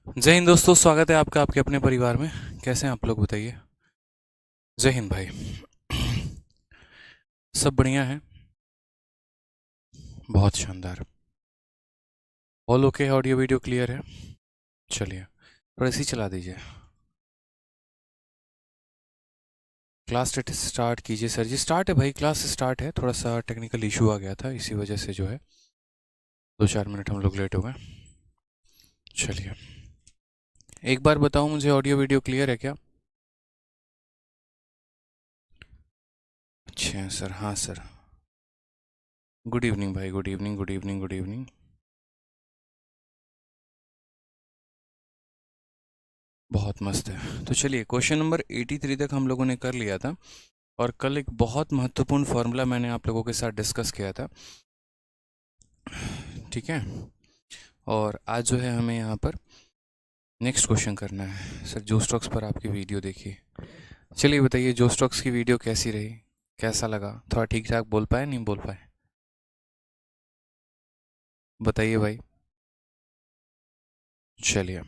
जय हिंद दोस्तों, स्वागत है आपका आपके अपने परिवार में। कैसे हैं आप लोग, बताइए। जय हिंद भाई। सब बढ़िया है। बहुत शानदार। All okay, audio video clear है। चलिए, थोड़ा इसी चला दीजिए। क्लास स्टार्ट कीजिए सर जी। स्टार्ट है भाई, क्लास स्टार्ट है। थोड़ा सा टेक्निकल इशू आ गया था, इसी वजह से जो है 2-4 मिनट हम लोग लेट हो गए। चलिए, एक बार बताओ मुझे, ऑडियो वीडियो क्लियर है क्या? अच्छा सर, हाँ सर। गुड इवनिंग भाई, good evening, good evening, good evening. बहुत मस्त है। तो चलिए, क्वेश्चन नंबर 83 तक हम लोगों ने कर लिया था। और कल एक बहुत महत्वपूर्ण फॉर्मूला मैंने आप लोगों के साथ डिस्कस किया था। ठीक है। और आज जो है हमें यहाँ पर नेक्स्ट क्वेश्चन करना है सर। जो स्टॉक्स पर आपकी वीडियो देखी, चलिए बताइए, जो स्टॉक्स की वीडियो कैसी रही, कैसा लगा? थोड़ा ठीक ठाक बोल पाए, नहीं बोल पाए? बताइए भाई। चलिए,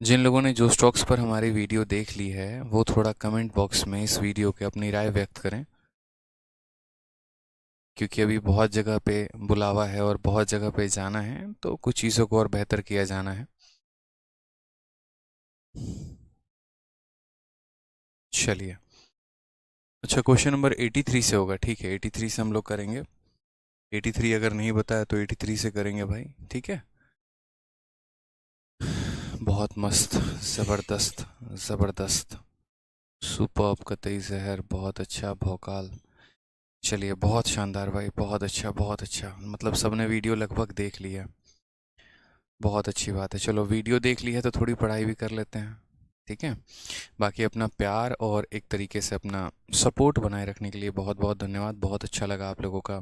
जिन लोगों ने जो स्टॉक्स पर हमारी वीडियो देख ली है वो थोड़ा कमेंट बॉक्स में इस वीडियो के अपनी राय व्यक्त करें, क्योंकि अभी बहुत जगह पे बुलावा है और बहुत जगह पे जाना है, तो कुछ चीज़ों को और बेहतर किया जाना है। चलिए, अच्छा, क्वेश्चन नंबर 83 से होगा, ठीक है? 83 से हम लोग करेंगे। 83 अगर नहीं बताया तो 83 से करेंगे भाई, ठीक है? बहुत मस्त। ज़बरदस्त। ज़बरदस्त। सुपर्ब, कतई जहर, बहुत अच्छा, भौकाल। चलिए, बहुत शानदार भाई, बहुत अच्छा, बहुत अच्छा। मतलब सबने वीडियो लगभग देख लिया। बहुत अच्छी बात है। चलो, वीडियो देख ली है तो थोड़ी पढ़ाई भी कर लेते हैं, ठीक है? बाकी अपना प्यार और एक तरीके से अपना सपोर्ट बनाए रखने के लिए बहुत बहुत धन्यवाद। बहुत अच्छा लगा आप लोगों का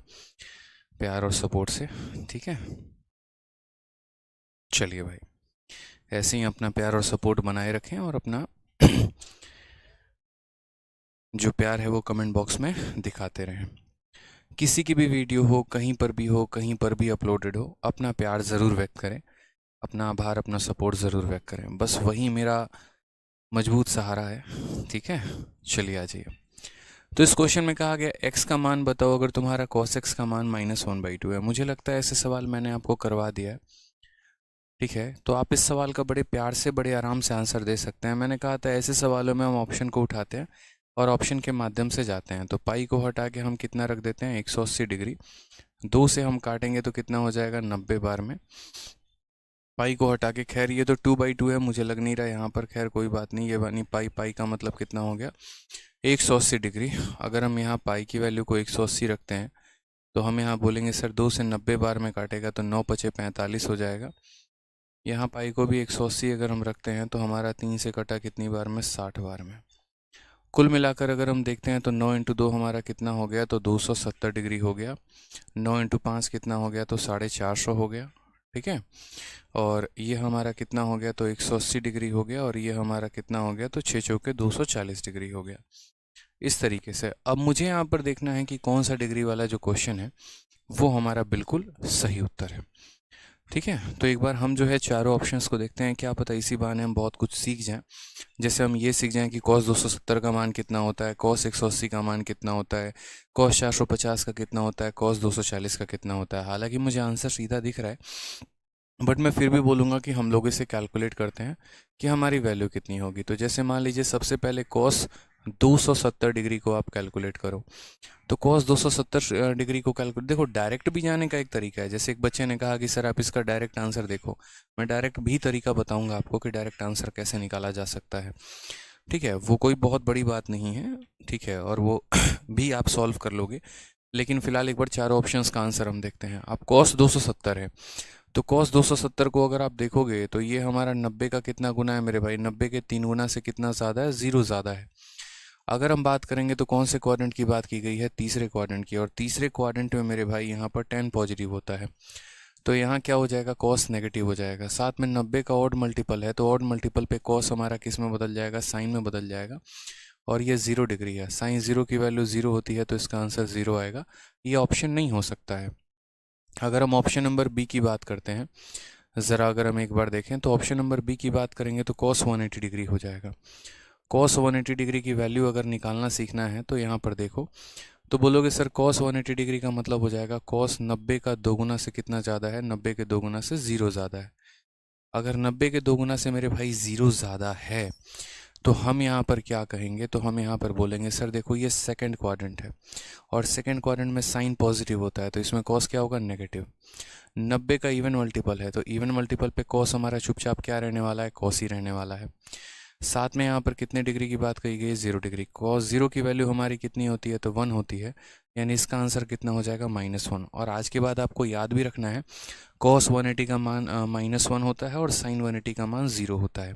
प्यार और सपोर्ट से, ठीक है? चलिए भाई, ऐसे ही अपना प्यार और सपोर्ट बनाए रखें और अपना जो प्यार है वो कमेंट बॉक्स में दिखाते रहें। किसी की भी वीडियो हो, कहीं पर भी हो, कहीं पर भी अपलोडेड हो, अपना प्यार ज़रूर व्यक्त करें, अपना आभार, अपना सपोर्ट ज़रूर व्यक्त करें। बस वही मेरा मजबूत सहारा है, ठीक है? चलिए, आ जाइए। तो इस क्वेश्चन में कहा गया, एक्स का मान बताओ अगर तुम्हारा कॉस एक्स का मान -1/2 है। मुझे लगता है ऐसे सवाल मैंने आपको करवा दिया है, ठीक है? तो आप इस सवाल का बड़े प्यार से, बड़े आराम से आंसर दे सकते हैं। मैंने कहा था ऐसे सवालों में हम ऑप्शन को उठाते हैं और ऑप्शन के माध्यम से जाते हैं। तो पाई को हटा के हम कितना रख देते हैं, 180 डिग्री। 2 से हम काटेंगे तो कितना हो जाएगा, 90 बार में। पाई को हटा के, खैर ये तो 2/2 है, मुझे लग नहीं रहा यहाँ पर, खैर कोई बात नहीं। ये बनी पाई, पाई का मतलब कितना हो गया, 180 डिग्री। अगर हम यहाँ पाई की वैल्यू को 180 रखते हैं तो हम यहाँ बोलेंगे सर 2 से 90 बार में काटेगा तो 9 पचे 45 हो जाएगा। यहाँ पाई को भी 180 अगर हम रखते हैं तो हमारा 3 से कटा कितनी बार में, 60 बार में। कुल मिलाकर अगर हम देखते हैं तो 9 × 2 हमारा कितना हो गया, तो 270 डिग्री हो गया। 9 × 5 कितना हो गया, तो 450 हो गया, ठीक है? और ये हमारा कितना हो गया, तो 180 डिग्री हो गया। और ये हमारा कितना हो गया, तो 6 चौके 240 डिग्री हो गया। इस तरीके से अब मुझे यहाँ पर देखना है कि कौन सा डिग्री वाला जो क्वेश्चन है वो हमारा बिल्कुल सही उत्तर है, ठीक है? तो एक बार हम जो है चारों ऑप्शंस को देखते हैं, क्या पता इसी बहाने हम बहुत कुछ सीख जाएं। जैसे हम ये सीख जाएं कि cos 270 का मान कितना होता है, cos 180 का मान कितना होता है, cos 450 का कितना होता है, cos 240 का कितना होता है। हालांकि मुझे आंसर सीधा दिख रहा है, बट मैं फिर भी बोलूँगा कि हम लोग इसे कैलकुलेट करते हैं कि हमारी वैल्यू कितनी होगी। तो जैसे मान लीजिए सबसे पहले cos 270 डिग्री को आप कैलकुलेट करो। तो cos 270 डिग्री को कैलकुलेट, देखो डायरेक्ट भी जाने का एक तरीका है। जैसे एक बच्चे ने कहा कि सर आप इसका डायरेक्ट आंसर देखो, मैं डायरेक्ट भी तरीका बताऊंगा आपको कि डायरेक्ट आंसर कैसे निकाला जा सकता है, ठीक है? वो कोई बहुत बड़ी बात नहीं है, ठीक है? और वो भी आप सॉल्व कर लोगे। लेकिन फिलहाल एक बार चारों ऑप्शंस का आंसर हम देखते हैं। अब cos 270 है, तो cos 270 को अगर आप देखोगे तो ये हमारा 90 का कितना गुना है मेरे भाई, 90 के 3 गुना से कितना ज़्यादा है, 0 ज़्यादा है। अगर हम बात करेंगे तो कौन से क्वाड्रेंट की बात की गई है, तीसरे क्वाड्रेंट की। और तीसरे क्वाड्रेंट में मेरे भाई यहाँ पर 10 पॉजिटिव होता है, तो यहाँ क्या हो जाएगा, cos नेगेटिव हो जाएगा। साथ में 90 का ऑड मल्टीपल है, तो ऑड मल्टीपल पे cos हमारा किस में बदल जाएगा, साइन में बदल जाएगा। और ये 0 डिग्री है, साइन 0 की वैल्यू 0 होती है, तो इसका आंसर 0 आएगा। ये ऑप्शन नहीं हो सकता है। अगर हम ऑप्शन नंबर बी की बात करते हैं, ज़रा अगर हम एक बार देखें तो ऑप्शन नंबर बी की बात करेंगे तो cos 180 डिग्री हो जाएगा। cos 180 डिग्री की वैल्यू अगर निकालना सीखना है तो यहाँ पर देखो, तो बोलोगे सर cos 180 डिग्री का मतलब हो जाएगा cos 90 का दोगुना से कितना ज़्यादा है, 90 के दोगुना से 0 ज़्यादा है। अगर 90 के दोगुना से मेरे भाई 0 ज़्यादा है तो हम यहाँ पर क्या कहेंगे, तो हम यहाँ पर बोलेंगे सर देखो ये सेकंड क्वाड्रेंट है और सेकंड क्वाड्रेंट में साइन पॉजिटिव होता है तो इसमें कॉस क्या होगा, नेगेटिव। 90 का इवन मल्टीपल है तो इवन मल्टीपल पे कॉस हमारा चुपचाप क्या रहने वाला है, कॉस ही रहने वाला है। साथ में यहाँ पर कितने डिग्री की बात कही गई है, 0 डिग्री। कॉस 0 की वैल्यू हमारी कितनी होती है, तो 1 होती है, यानी इसका आंसर कितना हो जाएगा, -1। और आज के बाद आपको याद भी रखना है कॉस 180 का मान -1 होता है और साइन 180 का मान 0 होता है।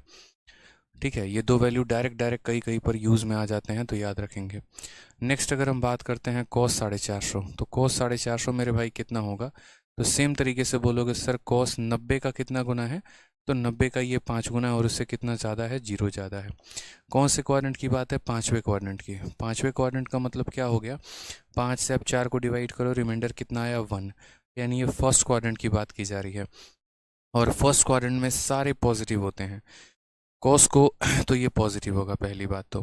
ठीक है, ये दो वैल्यू डायरेक्ट कहीं कहीं पर यूज़ में आ जाते हैं तो याद रखेंगे। नेक्स्ट अगर हम बात करते हैं cos 450, तो cos 450 मेरे भाई कितना होगा, तो सेम तरीके से बोलोगे सर cos 90 का कितना गुना है, तो 90 का ये 5 गुना है और उससे कितना ज़्यादा है, 0 ज़्यादा है। कौन से क्वाड्रेंट की बात है, पाँचवें क्वाड्रेंट की। पाँचवें क्वाड्रेंट का मतलब क्या हो गया, 5 से अब 4 को डिवाइड करो, रिमाइंडर कितना आया, 1, यानी ये फर्स्ट क्वाड्रेंट की बात की जा रही है और फर्स्ट क्वाड्रेंट में सारे पॉजिटिव होते हैं। कॉस को तो ये पॉजिटिव होगा पहली बात। तो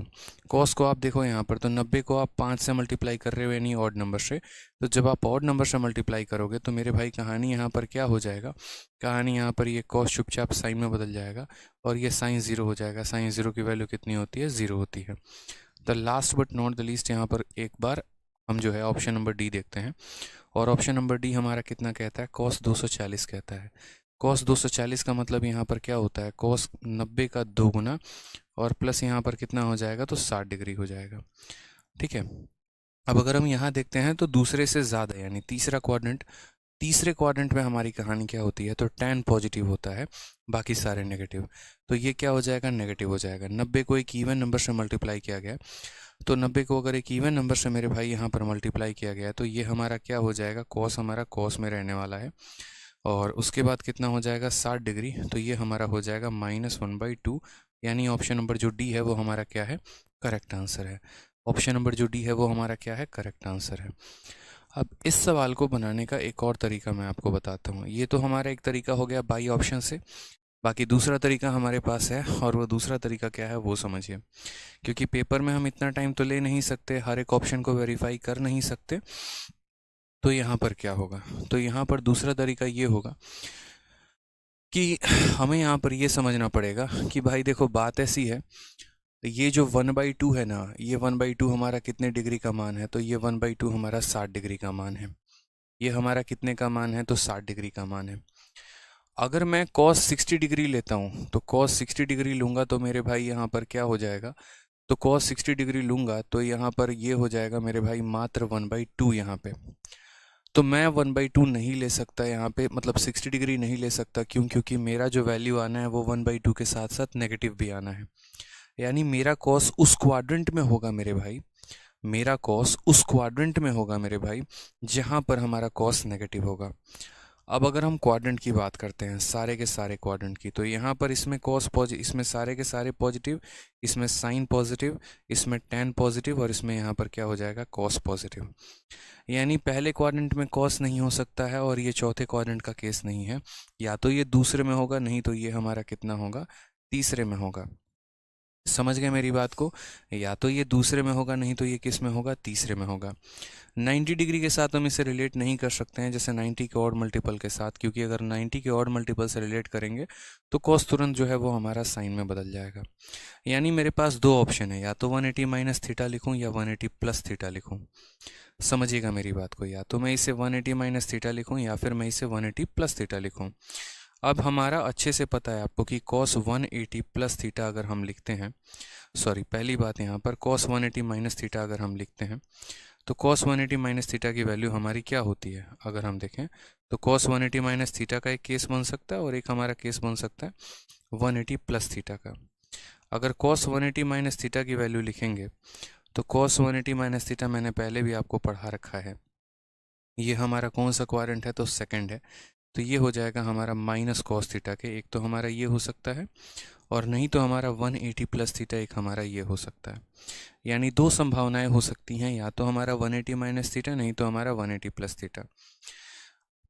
कॉस को आप देखो यहाँ पर, तो 90 को आप 5 से मल्टीप्लाई कर रहे हो यानी ऑड नंबर से, तो जब आप ऑड नंबर से मल्टीप्लाई करोगे तो मेरे भाई कहानी यहाँ पर क्या हो जाएगा, कहानी यहाँ पर ये कॉस चुपचाप साइन में बदल जाएगा और ये साइन 0 हो जाएगा। साइन 0 की वैल्यू कितनी होती है, 0 होती है। The last but not the least, यहाँ पर एक बार हम जो है ऑप्शन नंबर डी देखते हैं और ऑप्शन नंबर डी हमारा कितना कहता है, कॉस 240 कहता है। कॉस 240 का मतलब यहाँ पर क्या होता है, कॉस 90 का 2 गुना और प्लस यहाँ पर कितना हो जाएगा, तो 60 डिग्री हो जाएगा। ठीक है, अब अगर हम यहाँ देखते हैं तो दूसरे से ज़्यादा यानी तीसरा क्वाड्रेंट, तीसरे क्वाड्रेंट में हमारी कहानी क्या होती है, तो tan पॉजिटिव होता है, बाकी सारे नेगेटिव। तो ये क्या हो जाएगा, नेगेटिव हो जाएगा। 90 को एक इवन नंबर से मल्टीप्लाई किया गया, तो 90 को अगर एक इवन नंबर से मेरे भाई यहाँ पर मल्टीप्लाई किया गया तो ये हमारा क्या हो जाएगा, कॉस हमारा कॉस में रहने वाला है और उसके बाद कितना हो जाएगा, 60 डिग्री, तो ये हमारा हो जाएगा -1/2, यानी ऑप्शन नंबर जो डी है वो हमारा क्या है, करेक्ट आंसर है। ऑप्शन नंबर जो डी है वो हमारा क्या है, करेक्ट आंसर है। अब इस सवाल को बनाने का एक और तरीका मैं आपको बताता हूँ। ये तो हमारा एक तरीका हो गया बाई ऑप्शन से, बाकी दूसरा तरीका हमारे पास है और वो दूसरा तरीका क्या है वो समझिए। क्योंकि पेपर में हम इतना टाइम तो ले नहीं सकते, हर एक ऑप्शन को वेरीफाई कर नहीं सकते, तो यहाँ पर क्या होगा, तो यहाँ पर दूसरा तरीका ये होगा कि हमें यहाँ पर ये समझना पड़ेगा कि भाई देखो बात ऐसी है, ये जो 1/2 है ना, ये 1/2 हमारा कितने डिग्री का मान है, तो ये 1/2 हमारा 60 डिग्री का मान है। ये हमारा कितने का मान है, तो 60 डिग्री का मान है। अगर मैं cos 60 डिग्री लेता हूँ तो cos 60 डिग्री लूँगा तो मेरे भाई यहाँ पर क्या हो जाएगा, तो cos 60 डिग्री लूँगा तो यहाँ पर ये हो जाएगा मेरे भाई मात्र 1/2 यहाँ पे। तो मैं 1/2 नहीं ले सकता यहाँ पे, मतलब 60 डिग्री नहीं ले सकता, क्यों, क्योंकि मेरा जो वैल्यू आना है वो 1/2 के साथ साथ नेगेटिव भी आना है। यानी मेरा कॉस उस क्वाड्रेंट में होगा मेरे भाई, मेरा कॉस उस क्वाड्रेंट में होगा मेरे भाई जहाँ पर हमारा कॉस नेगेटिव होगा। अब अगर हम क्वाड्रेंट की बात करते हैं, सारे के सारे क्वाड्रेंट की, तो यहाँ पर इसमें कॉस पॉजिटिव, इसमें सारे के सारे पॉजिटिव, इसमें साइन पॉजिटिव, इसमें tan पॉजिटिव और इसमें यहाँ पर क्या हो जाएगा, कॉस पॉजिटिव। यानी पहले क्वाड्रेंट में कॉस नहीं हो सकता है और ये चौथे क्वाड्रेंट का केस नहीं है, या तो ये दूसरे में होगा, नहीं तो ये हमारा कितना होगा, तीसरे में होगा। समझ गए मेरी बात को, या तो ये दूसरे में होगा, नहीं तो ये किस में होगा, तीसरे में होगा। 90 डिग्री के साथ हम इसे रिलेट नहीं कर सकते हैं जैसे 90 के ऑड मल्टीपल के साथ, क्योंकि अगर 90 के ऑड मल्टीपल से रिलेट करेंगे तो कॉस तुरंत जो है वो हमारा साइन में बदल जाएगा। यानी मेरे पास दो ऑप्शन है, या तो 180 माइनस थीटा लिखूँ या 180 प्लस थीटा लिखूँ। समझिएगा मेरी बात को, या तो मैं इसे 180 माइनस थीटा लिखूँ या फिर मैं इसे 180 प्लस थीटा लिखूँ। अब हमारा अच्छे से पता है आपको कि cos 180 प्लस थीटा अगर हम लिखते हैं, सॉरी पहली बात यहाँ पर cos 180 माइनस थीटा अगर हम लिखते हैं तो cos 180 माइनस थीटा की वैल्यू हमारी क्या होती है, अगर हम देखें तो cos 180 माइनस थीटा का एक केस बन सकता है और एक हमारा केस बन सकता है 180 प्लस थीटा का। अगर cos 180 माइनस थीटा की वैल्यू लिखेंगे तो cos 180 माइनस थीटा मैंने पहले भी आपको पढ़ा रखा है, ये हमारा कौन सा क्वाड्रेंट है, तो सेकंड है, तो ये हो जाएगा हमारा माइनस कॉस थीटा के, एक तो हमारा ये हो सकता है और नहीं तो हमारा 180 प्लस थीटा एक हमारा ये हो सकता है। यानी दो संभावनाएं हो सकती हैं, या तो हमारा 180 माइनस थीटा, नहीं तो हमारा 180 प्लस थीटा।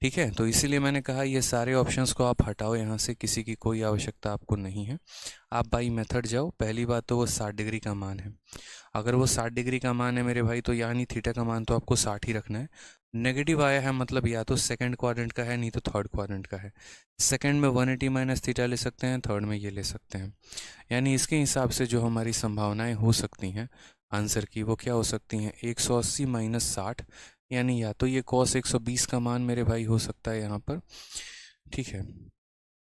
ठीक है, तो इसीलिए मैंने कहा ये सारे ऑप्शंस को आप हटाओ यहाँ से, किसी की कोई आवश्यकता आपको नहीं है। आप बाई मेथड जाओ। पहली बात तो वो 60 डिग्री का मान है। अगर वो 60 डिग्री का मान है मेरे भाई, तो यानी थीटा का मान तो आपको 60 ही रखना है। नेगेटिव आया है मतलब या तो सेकंड क्वाड्रेंट का है, नहीं तो थर्ड क्वाड्रेंट का है। सेकंड में 180 माइनस थीटा ले सकते हैं, थर्ड में ये ले सकते हैं। यानी इसके हिसाब से जो हमारी संभावनाएं हो सकती हैं आंसर की, वो क्या हो सकती हैं, 180 माइनस 60, यानी या तो ये कॉस 120 का मान मेरे भाई हो सकता है यहाँ पर, ठीक है,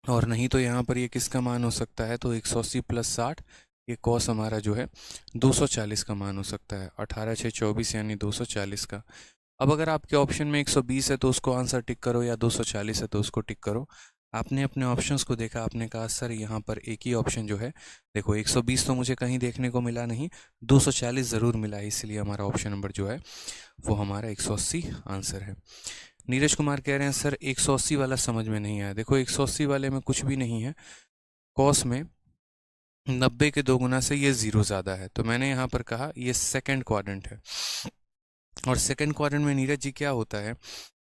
और नहीं तो यहाँ पर ये किसका मान हो सकता है, तो 180 प्लस 60, ये कॉस हमारा जो है 240 का मान हो सकता है। 18 6 24 यानी 240 का। अब अगर आपके ऑप्शन में 120 है तो उसको आंसर टिक करो, या 240 है तो उसको टिक करो। आपने अपने ऑप्शंस को देखा, आपने कहा सर यहाँ पर एक ही ऑप्शन जो है, देखो 120 तो मुझे कहीं देखने को मिला नहीं, 240 ज़रूर मिला है, इसलिए हमारा ऑप्शन नंबर जो है वो हमारा 180 आंसर है। नीरज कुमार कह रहे हैं सर 180 वाला समझ में नहीं आया। देखो 180 वाले में कुछ भी नहीं है, कॉस में 90 के 2 गुना से ये 0 ज़्यादा है, तो मैंने यहाँ पर कहा ये सेकेंड क्वाड्रेंट है। और सेकेंड क्वाड्रेंट में नीरज जी क्या होता है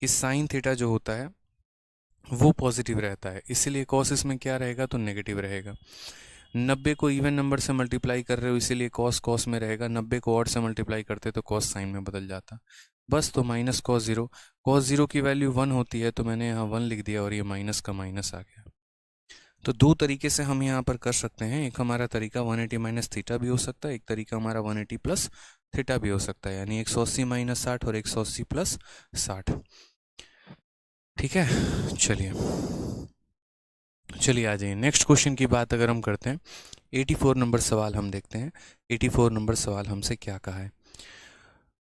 कि साइन थीटा जो होता है वो पॉजिटिव रहता है, इसीलिए कॉस इसमें क्या रहेगा, तो नेगेटिव रहेगा। 90 को इवन नंबर से मल्टीप्लाई कर रहे हो, इसीलिए कॉस कॉस में रहेगा। 90 को ऑड से मल्टीप्लाई करते तो कॉस साइन में बदल जाता। बस, तो माइनस कॉस जीरो की वैल्यू 1 होती है, तो मैंने यहाँ 1 लिख दिया और ये माइनस का माइनस आ गया। तो दो तरीके से हम यहाँ पर कर सकते हैं। एक हमारा तरीका 180 माइनस थीटा भी हो सकता है, एक तरीका हमारा 180 प्लस थीटा भी हो सकता है, यानी 180 माइनस 60 और 180 प्लस 60। ठीक है, चलिए चलिए आ जाइए नेक्स्ट क्वेश्चन की बात अगर हम करते हैं। 84 नंबर सवाल हम देखते हैं। 84 नंबर सवाल हमसे क्या कहा है।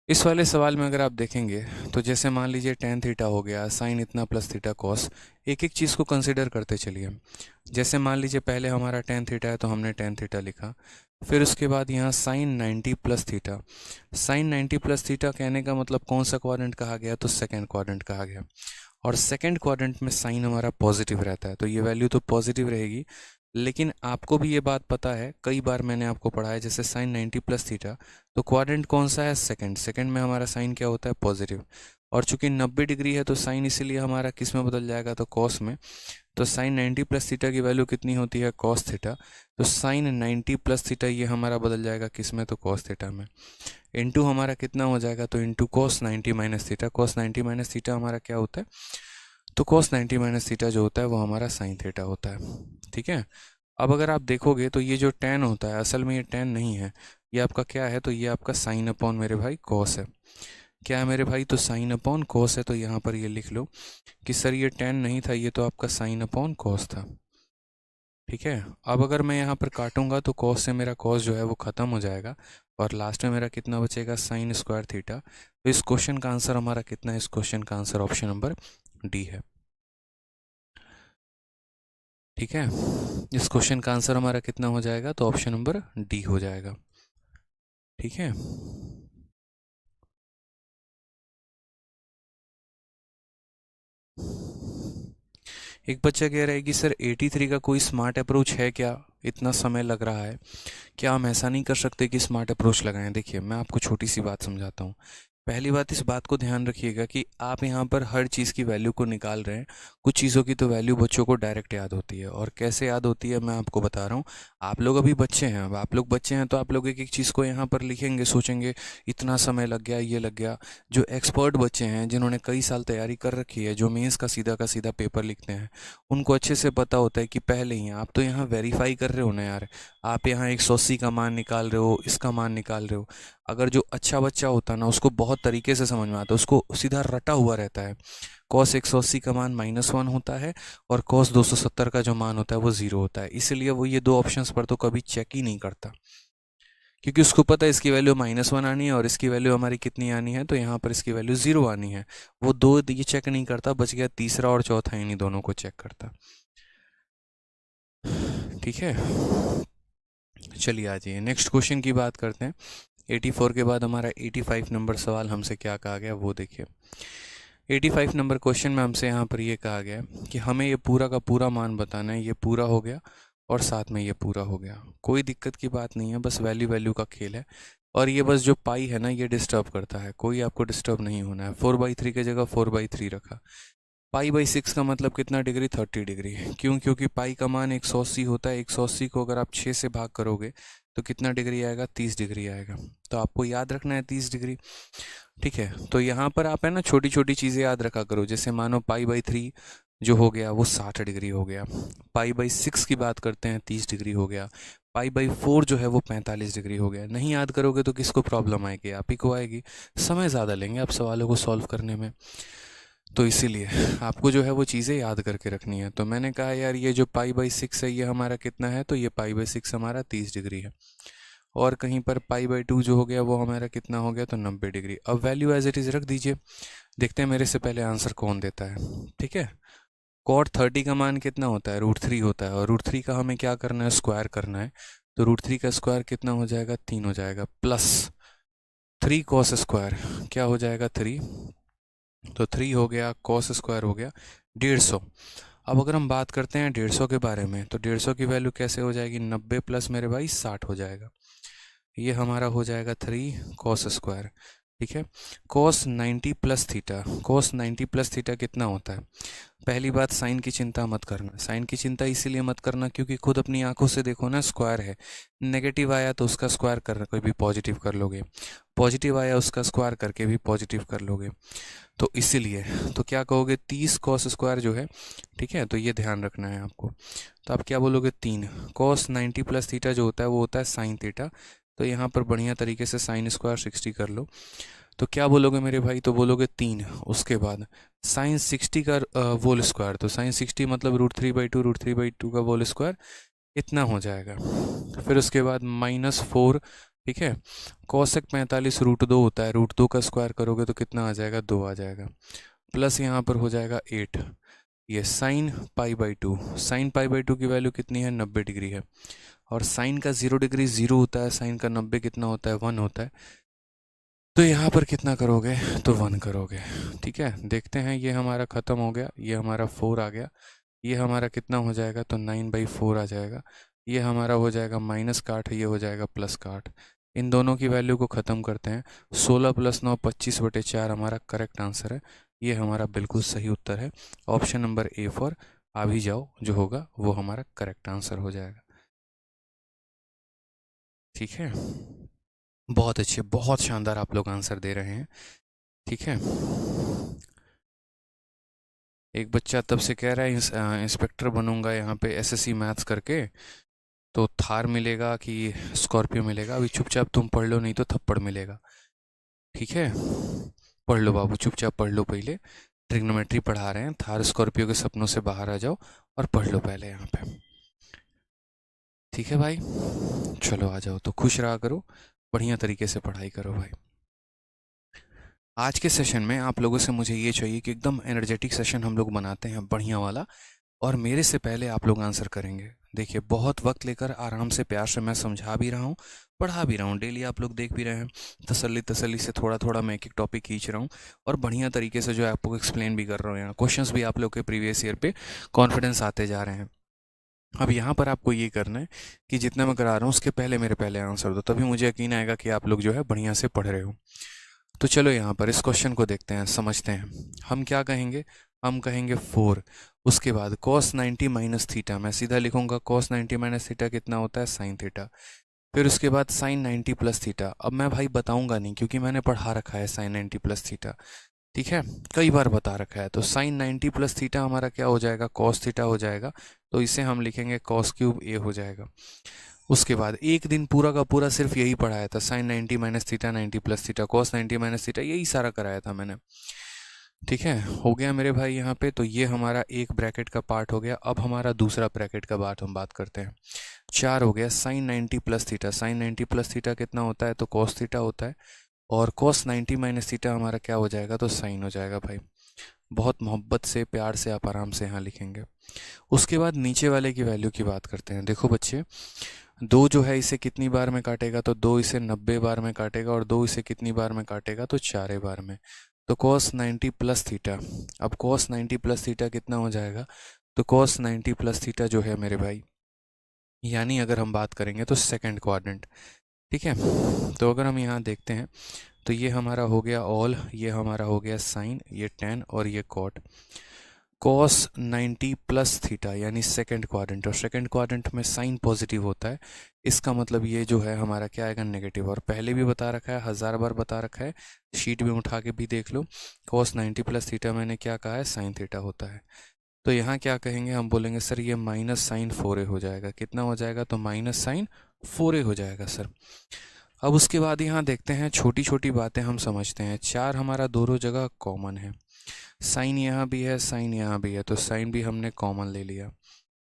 इस वाले सवाल में अगर आप देखेंगे तो जैसे मान लीजिए टेन थीटा हो गया, साइन इतना प्लस थीटा कॉस, एक एक चीज़ को कंसिडर करते चलिए। जैसे मान लीजिए पहले हमारा टेन थीटा है तो हमने टेन थीटा लिखा, फिर उसके बाद यहाँ sine 90 plus theta. Sine 90 plus theta कहने का मतलब कौन सा क्वाड्रेंट कहा गया, तो सेकेंड क्वाड्रेंट कहा गया। और सेकेंड क्वाड्रेंट में साइन हमारा पॉजिटिव रहता है, तो ये वैल्यू तो पॉजिटिव रहेगी। लेकिन आपको भी ये बात पता है, कई बार मैंने आपको पढ़ाया, जैसे साइन 90 प्लस थीटा, तो क्वाड्रेंट कौन सा है, सेकंड। सेकंड में हमारा साइन क्या होता है, पॉजिटिव। और चूंकि 90 डिग्री है तो साइन इसीलिए हमारा किस में बदल जाएगा, तो कॉस में। तो साइन 90 प्लस थीटा की वैल्यू कितनी होती है, कॉस थीटा। तो साइन 90 प्लस थीटा ये हमारा बदल जाएगा किस में, तो कॉस थीटा में। इंटू हमारा कितना हो जाएगा, तो into cos 90 minus theta. Cos 90 minus theta हमारा क्या होता है, तो कॉस 90 माइनस थीटा जो होता है वो हमारा साइन थीटा होता है। ठीक है, अब अगर आप देखोगे तो ये जो टेन होता है, असल में ये टेन नहीं है, ये आपका क्या है, तो ये आपका साइन अपॉन मेरे भाई कॉस है। क्या है मेरे भाई, तो साइन अपॉन कॉस है। तो यहाँ पर ये लिख लो कि सर ये टेन नहीं था, ये तो आपका साइन अपॉन कॉस था। ठीक है, अब अगर मैं यहाँ पर काटूंगा तो कॉस से मेरा कॉस जो है वो ख़त्म हो जाएगा, और लास्ट में मेरा कितना बचेगा, साइन स्क्वायर थीटा। तो इस क्वेश्चन का आंसर हमारा कितना है, इस क्वेश्चन का आंसर ऑप्शन नंबर डी है। ठीक है, इस क्वेश्चन का आंसर हमारा कितना हो जाएगा, तो ऑप्शन नंबर डी हो जाएगा। ठीक है, एक बच्चा कह रहा है कि सर 83 का कोई स्मार्ट अप्रोच है क्या, इतना समय लग रहा है, क्या हम ऐसा नहीं कर सकते कि स्मार्ट अप्रोच लगाएं। देखिए मैं आपको छोटी सी बात समझाता हूँ। पहली बात, इस बात को ध्यान रखिएगा कि आप यहाँ पर हर चीज़ की वैल्यू को निकाल रहे हैं। कुछ चीज़ों की तो वैल्यू बच्चों को डायरेक्ट याद होती है, और कैसे याद होती है मैं आपको बता रहा हूँ। आप लोग अभी बच्चे हैं, अब आप लोग बच्चे हैं तो आप लोग एक एक चीज़ को यहाँ पर लिखेंगे, सोचेंगे इतना समय लग गया, ये लग गया। जो एक्सपर्ट बच्चे हैं, जिन्होंने कई साल तैयारी कर रखी है, जो मेंस का सीधा पेपर लिखते हैं, उनको अच्छे से पता होता है कि पहले ही आप तो यहाँ वेरीफाई कर रहे हो ना यार, आप यहाँ 180 का मान निकाल रहे हो, इसका मान निकाल रहे हो। अगर जो अच्छा बच्चा होता है ना, उसको बहुत तरीके से समझ में आता है, उसको सीधा रटा हुआ रहता है। कॉस 180 का मान -1 होता है, और कॉस 270 का जो मान होता है वो 0 होता है। इसलिए वो ये दो ऑप्शंस पर तो कभी चेक ही नहीं करता, क्योंकि उसको पता है इसकी वैल्यू -1 आनी है और इसकी वैल्यू हमारी कितनी आनी है, तो यहाँ पर इसकी वैल्यू 0 आनी है। वो दो ये चेक नहीं करता, बच गया तीसरा और चौथा, इन्हीं दोनों को चेक करता। ठीक है, चलिए आ जाइए नेक्स्ट क्वेश्चन की बात करते हैं। 84 के बाद हमारा 85 नंबर सवाल हमसे क्या कहा गया वो देखिए। 85 नंबर क्वेश्चन में हमसे यहाँ पर ये कहा गया कि हमें ये पूरा का पूरा मान बताना है। ये पूरा हो गया और साथ में ये पूरा हो गया, कोई दिक्कत की बात नहीं है, बस वैल्यू वैल्यू का खेल है। और ये बस जो पाई है ना, ये डिस्टर्ब करता है, कोई आपको डिस्टर्ब नहीं होना है। 4/3 की जगह 4/3 रखा। पाई/6 का मतलब कितना डिग्री, 30 डिग्री। क्यों? क्योंकि पाई का मान 180 होता है। 180 को अगर आप 6 से भाग करोगे तो कितना डिग्री आएगा, 30 डिग्री आएगा। तो आपको याद रखना है 30 डिग्री। ठीक है, तो यहाँ पर आप है ना छोटी छोटी चीज़ें याद रखा करो। जैसे मानो पाई/3 जो हो गया वो 60 डिग्री हो गया। पाई/6 की बात करते हैं, 30 डिग्री हो गया। पाई/4 जो है वो 45 डिग्री हो गया। नहीं याद करोगे तो किसको प्रॉब्लम आएगी, आप ही को आएगी। समय ज़्यादा लेंगे आप सवालों को सॉल्व करने में। तो इसीलिए आपको जो है वो चीज़ें याद करके रखनी है। तो मैंने कहा यार ये जो पाई/6 है ये हमारा कितना है, तो ये पाई/6 हमारा 30 डिग्री है। और कहीं पर पाई/2 जो हो गया वो हमारा कितना हो गया, तो 90 डिग्री। अब वैल्यू एज इट इज़ रख दीजिए। देखते हैं मेरे से पहले आंसर कौन देता है। ठीक है, कॉट 30 का मान कितना होता है, √3 होता है। और √3 का हमें क्या करना है, स्क्वायर करना है। तो √3 का स्क्वायर कितना हो जाएगा, 3 हो जाएगा। प्लस 3 कॉस स्क्वायर क्या हो जाएगा, 3। तो 3 हो गया, कॉस स्क्वायर हो गया 150। अब अगर हम बात करते हैं 150 के बारे में, तो 150 की वैल्यू कैसे हो जाएगी, 90 प्लस मेरे भाई 60 हो जाएगा। ये हमारा हो जाएगा 3 कॉस स्क्वायर। ठीक है, cos 90 plus theta, cos 90 plus theta कितना होता है। पहली बात, साइन की चिंता मत करना। साइन की चिंता इसीलिए मत करना क्योंकि खुद अपनी आंखों से देखो ना, स्क्वायर है। नेगेटिव आया तो उसका स्क्वायर कर भी पॉजिटिव कर लोगे, पॉजिटिव आया उसका स्क्वायर करके भी पॉजिटिव कर लोगे। तो इसीलिए तो क्या कहोगे, 30 कॉस स्क्वायर जो है। ठीक है, तो ये ध्यान रखना है आपको। तो आप क्या बोलोगे, 3 कॉस 90 प्लस थीटा जो होता है वो होता है साइन थीटा। तो यहाँ पर बढ़िया तरीके से साइन स्क्वायर 60 कर लो। तो क्या बोलोगे मेरे भाई, तो बोलोगे 3। उसके बाद साइन 60 का होल स्क्वायर। तो साइन 60 मतलब √3/2, √3/2 का होल स्क्वायर इतना हो जाएगा। फिर उसके बाद -4। ठीक है, कॉसेक 45 √2 होता है। √2 का स्क्वायर करोगे तो कितना आ जाएगा, 2 आ जाएगा। प्लस यहाँ पर हो जाएगा 8। ये साइन पाई/2, साइन पाई/2 की वैल्यू कितनी है, 90 डिग्री है। और साइन का 0 डिग्री 0 होता है, साइन का 90 कितना होता है, 1 होता है। तो यहाँ पर कितना करोगे, तो 1 करोगे। ठीक है, देखते हैं ये हमारा ख़त्म हो गया, ये हमारा 4 आ गया। ये हमारा कितना हो जाएगा, तो 9/4 आ जाएगा। ये हमारा हो जाएगा माइनस का 8, ये हो जाएगा प्लस का 8। इन दोनों की वैल्यू को ख़त्म करते हैं। 16 + 9 25/4 हमारा करेक्ट आंसर है। ये हमारा बिल्कुल सही उत्तर है। ऑप्शन नंबर ए फॉर आ भी जाओ जो होगा वो हमारा करेक्ट आंसर हो जाएगा। ठीक है, बहुत अच्छे, बहुत शानदार आप लोग आंसर दे रहे हैं। ठीक है, एक बच्चा तब से कह रहा है इंस्पेक्टर बनूंगा यहाँ पे एसएससी मैथ्स करके, तो थार मिलेगा कि स्कॉर्पियो मिलेगा। अभी चुपचाप तुम पढ़ लो, नहीं तो थप्पड़ मिलेगा। ठीक है, पढ़ लो बाबू, चुपचाप पढ़ लो। पहले ट्रिग्नोमेट्री पढ़ा रहे हैं, थार स्कॉर्पियो के सपनों से बाहर आ जाओ और पढ़ लो पहले यहाँ पे। ठीक है भाई, चलो आ जाओ। तो खुश रहा करो, बढ़िया तरीके से पढ़ाई करो भाई। आज के सेशन में आप लोगों से मुझे ये चाहिए कि एकदम एनर्जेटिक सेशन हम लोग बनाते हैं, बढ़िया वाला। और मेरे से पहले आप लोग आंसर करेंगे। देखिए, बहुत वक्त लेकर आराम से प्यार से मैं समझा भी रहा हूँ, पढ़ा भी रहा हूँ। डेली आप लोग देख भी रहे हैं, तसल्ली तसल्ली से थोड़ा थोड़ा मैं एक एक टॉपिक खींच रहा हूँ और बढ़िया तरीके से जो है आपको एक्सप्लेन भी कर रहा हूँ। यहाँ क्वेश्चंस भी आप लोग के प्रीवियस ईयर पे कॉन्फिडेंस आते जा रहे हैं। अब यहाँ पर आपको ये करना है कि जितना मैं करा रहा हूँ उसके पहले मेरे पहले आंसर दो, तभी मुझे यकीन आएगा कि आप लोग जो है बढ़िया से पढ़ रहे हो। तो चलो यहाँ पर इस क्वेश्चन को देखते हैं, समझते हैं। हम क्या कहेंगे, हम कहेंगे 4। उसके बाद cos 90 माइनस थीटा, मैं सीधा लिखूंगा cos 90 माइनस थीटा कितना होता है, साइन थीटा। फिर उसके बाद साइन 90 प्लस थीटा। अब मैं भाई बताऊंगा नहीं क्योंकि मैंने पढ़ा रखा है साइन 90 प्लस थीटा। ठीक है, कई बार बता रखा है। तो साइन 90 प्लस थीटा हमारा क्या हो जाएगा, कॉस थीटा हो जाएगा। तो इसे हम लिखेंगे cos³ a हो जाएगा। उसके बाद एक दिन पूरा का पूरा सिर्फ यही पढ़ाया था, sine 90 minus theta 90 plus theta cos 90 minus theta, यही सारा कराया था मैंने। ठीक है, हो गया मेरे भाई यहाँ पे। तो ये हमारा एक ब्रैकेट का पार्ट हो गया। अब हमारा दूसरा ब्रैकेट का पार्ट हम बात करते हैं। 4 हो गया sine 90 plus theta, sine 90 plus theta कितना होता है, तो कॉस थीटा होता है। और कॉस 90 माइनस थीटा हमारा क्या हो जाएगा, तो साइन हो जाएगा भाई। बहुत मोहब्बत से प्यार से आप आराम से यहाँ लिखेंगे। उसके बाद नीचे वाले की वैल्यू की बात करते हैं। देखो बच्चे, 2 जो है इसे कितनी बार में काटेगा, तो 2 इसे 90 बार में काटेगा। और 2 इसे कितनी बार में काटेगा, तो 4 बार में। तो cos 90 प्लस थीटा, अब cos 90 प्लस थीटा कितना हो जाएगा, तो cos 90 प्लस थीटा जो है मेरे भाई, यानी अगर हम बात करेंगे तो सेकंड क्वाड्रेंट। ठीक है, तो अगर हम यहाँ देखते हैं तो ये हमारा हो गया ऑल, ये हमारा हो गया साइन, ये टेन और ये कॉट। cos 90 प्लस थीटा यानी सेकंड क्वाड्रेंट, और सेकंड क्वाड्रेंट में साइन पॉजिटिव होता है, इसका मतलब ये जो है हमारा क्या आएगा, नेगेटिव। और पहले भी बता रखा है, 1000 बार बता रखा है, शीट में उठा के भी देख लो, cos 90 प्लस थीटा मैंने क्या कहा है, साइन थीटा होता है। तो यहाँ क्या कहेंगे, हम बोलेंगे सर ये माइनस साइन 4a हो जाएगा। कितना हो जाएगा, तो माइनस साइन 4a हो जाएगा सर। अब उसके बाद यहाँ देखते हैं, छोटी छोटी बातें हम समझते हैं। 4 हमारा दोनों जगह कॉमन है, साइन यहाँ भी है, साइन यहाँ भी है, तो साइन भी हमने कॉमन ले लिया,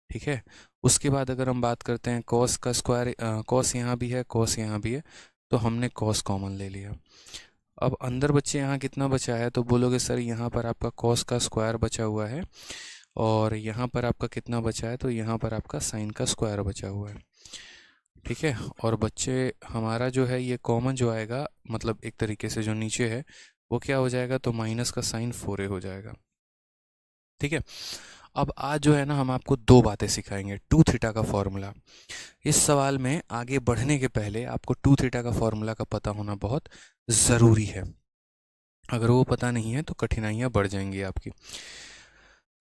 ठीक है। उसके बाद अगर हम बात करते हैं कॉस का स्क्वायर, कॉस यहाँ भी है, कॉस यहाँ भी है, तो हमने कॉस कॉमन ले लिया। अब अंदर बच्चे यहाँ कितना बचा है, तो बोलोगे सर यहाँ पर आपका कॉस का स्क्वायर बचा हुआ है, और यहाँ पर आपका कितना बचा है, तो यहाँ पर आपका साइन का स्क्वायर बचा हुआ है, ठीक है। और बच्चे हमारा जो है ये कॉमन जो आएगा, मतलब एक तरीके से जो नीचे है वो क्या हो जाएगा, तो माइनस का साइन 4a हो जाएगा, ठीक है। अब आज जो है ना हम आपको दो बातें सिखाएंगे। टू थीटा का फॉर्मूला, इस सवाल में आगे बढ़ने के पहले आपको टू थीटा का फॉर्मूला का पता होना बहुत ज़रूरी है। अगर वो पता नहीं है तो कठिनाइयाँ बढ़ जाएंगी आपकी।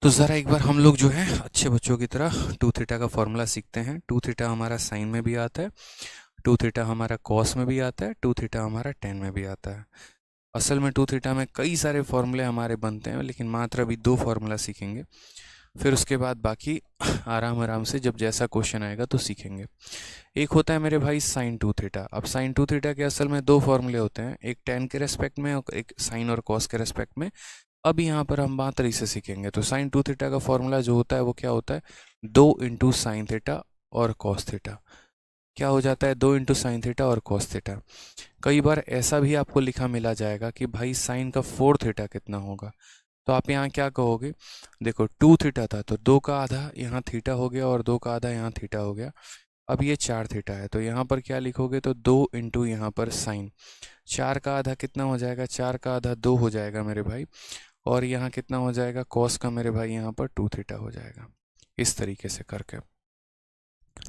तो ज़रा एक बार हम लोग जो है अच्छे बच्चों की तरह टू थीटा का फॉर्मूला सीखते हैं। टू थीटा हमारा साइन में भी आता है, टू थीटा हमारा कॉस में भी आता है, टू थीटा हमारा टेन में भी आता है। असल में टू थीटा में कई सारे फॉर्मूले हमारे बनते हैं, लेकिन मात्र अभी दो फॉर्मूला सीखेंगे, फिर उसके बाद बाकी आराम आराम से जब जैसा क्वेश्चन आएगा तो सीखेंगे। एक होता है मेरे भाई साइन टू थीटा। अब साइन टू थीटा के असल में दो फॉर्मूले होते हैं, एक टेन के रेस्पेक्ट में और एक साइन और कॉस के रेस्पेक्ट में। अब यहाँ पर हम बात से सीखेंगे। तो साइन टू थीटा का फॉर्मूला जो होता है वो क्या होता है, 2 × साइन थीटा और कॉस थीटा। क्या हो जाता है, 2 × साइन थीटा और कॉस थीटा। कई बार ऐसा भी आपको लिखा मिला जाएगा कि भाई साइन का 4 थीटा कितना होगा, तो आप यहाँ क्या कहोगे, देखो 2 थीटा था तो 2 का आधा यहाँ थीटा हो गया और 2 का आधा यहाँ थीटा हो गया। अब ये 4 थीटा है तो यहाँ पर क्या लिखोगे, तो 2 × यहाँ पर साइन, 4 का आधा कितना हो जाएगा, 4 का आधा 2 हो जाएगा मेरे भाई, और यहाँ कितना हो जाएगा, कॉस का मेरे भाई यहाँ पर 2 थीटा हो जाएगा। इस तरीके से करके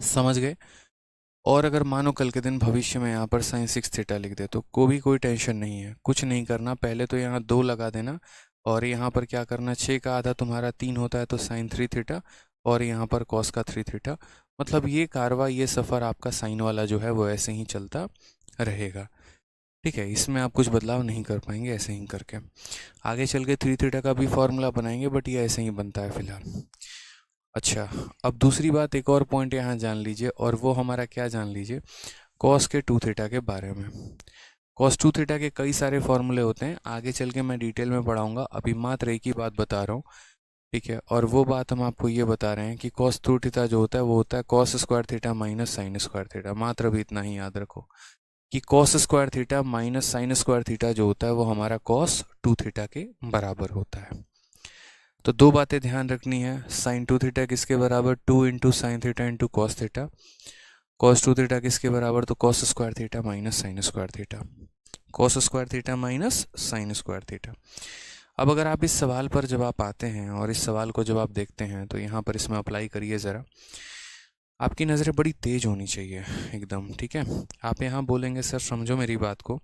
समझ गए। और अगर मानो कल के दिन भविष्य में यहाँ पर साइन 6 थीटा लिख दे तो कोई टेंशन नहीं है, कुछ नहीं करना। पहले तो यहाँ 2 लगा देना, और यहाँ पर क्या करना, 6 का आधा तुम्हारा 3 होता है तो साइन 3 थीटा, और यहाँ पर कॉस का 3 थीटा। मतलब ये कारवा, ये सफ़र आपका साइन वाला जो है वो ऐसे ही चलता रहेगा, ठीक है। इसमें आप कुछ बदलाव नहीं कर पाएंगे ऐसे ही करके। आगे चल के 3 थीटा का भी फॉर्मूला बनाएंगे, बट ये ऐसे ही बनता है फिलहाल। अच्छा, अब दूसरी बात, एक और पॉइंट यहाँ जान लीजिए, और वो हमारा क्या जान लीजिए, कॉस के 2 थीटा के बारे में। कॉस 2 थीटा के कई सारे फॉर्मूले होते हैं, आगे चल के मैं डिटेल में पढ़ाऊंगा, अभी मात्र एक ही बात बता रहा हूँ, ठीक है। और वो बात हम आपको ये बता रहे हैं कि कॉस 2 थीटा जो होता है वो होता है cos square theta minus sine square theta. मात्र अभी इतना ही याद रखो कि cos square theta minus sine square theta जो होता है वो हमारा कॉस 2 थीटा के बराबर होता है। तो दो बातें ध्यान रखनी है, साइन 2 थीटा किसके बराबर, 2 × sine theta × cos theta. Cos 2 theta किसके बराबर, तो cos square theta minus sine square theta, cos square theta minus sine square theta. अब अगर आप इस सवाल पर जब आप आते हैं और इस सवाल को जब आप देखते हैं तो यहाँ पर इसमें अप्लाई करिए ज़रा। आपकी नज़रें बड़ी तेज़ होनी चाहिए एकदम, ठीक है। आप यहाँ बोलेंगे सर समझो मेरी बात को,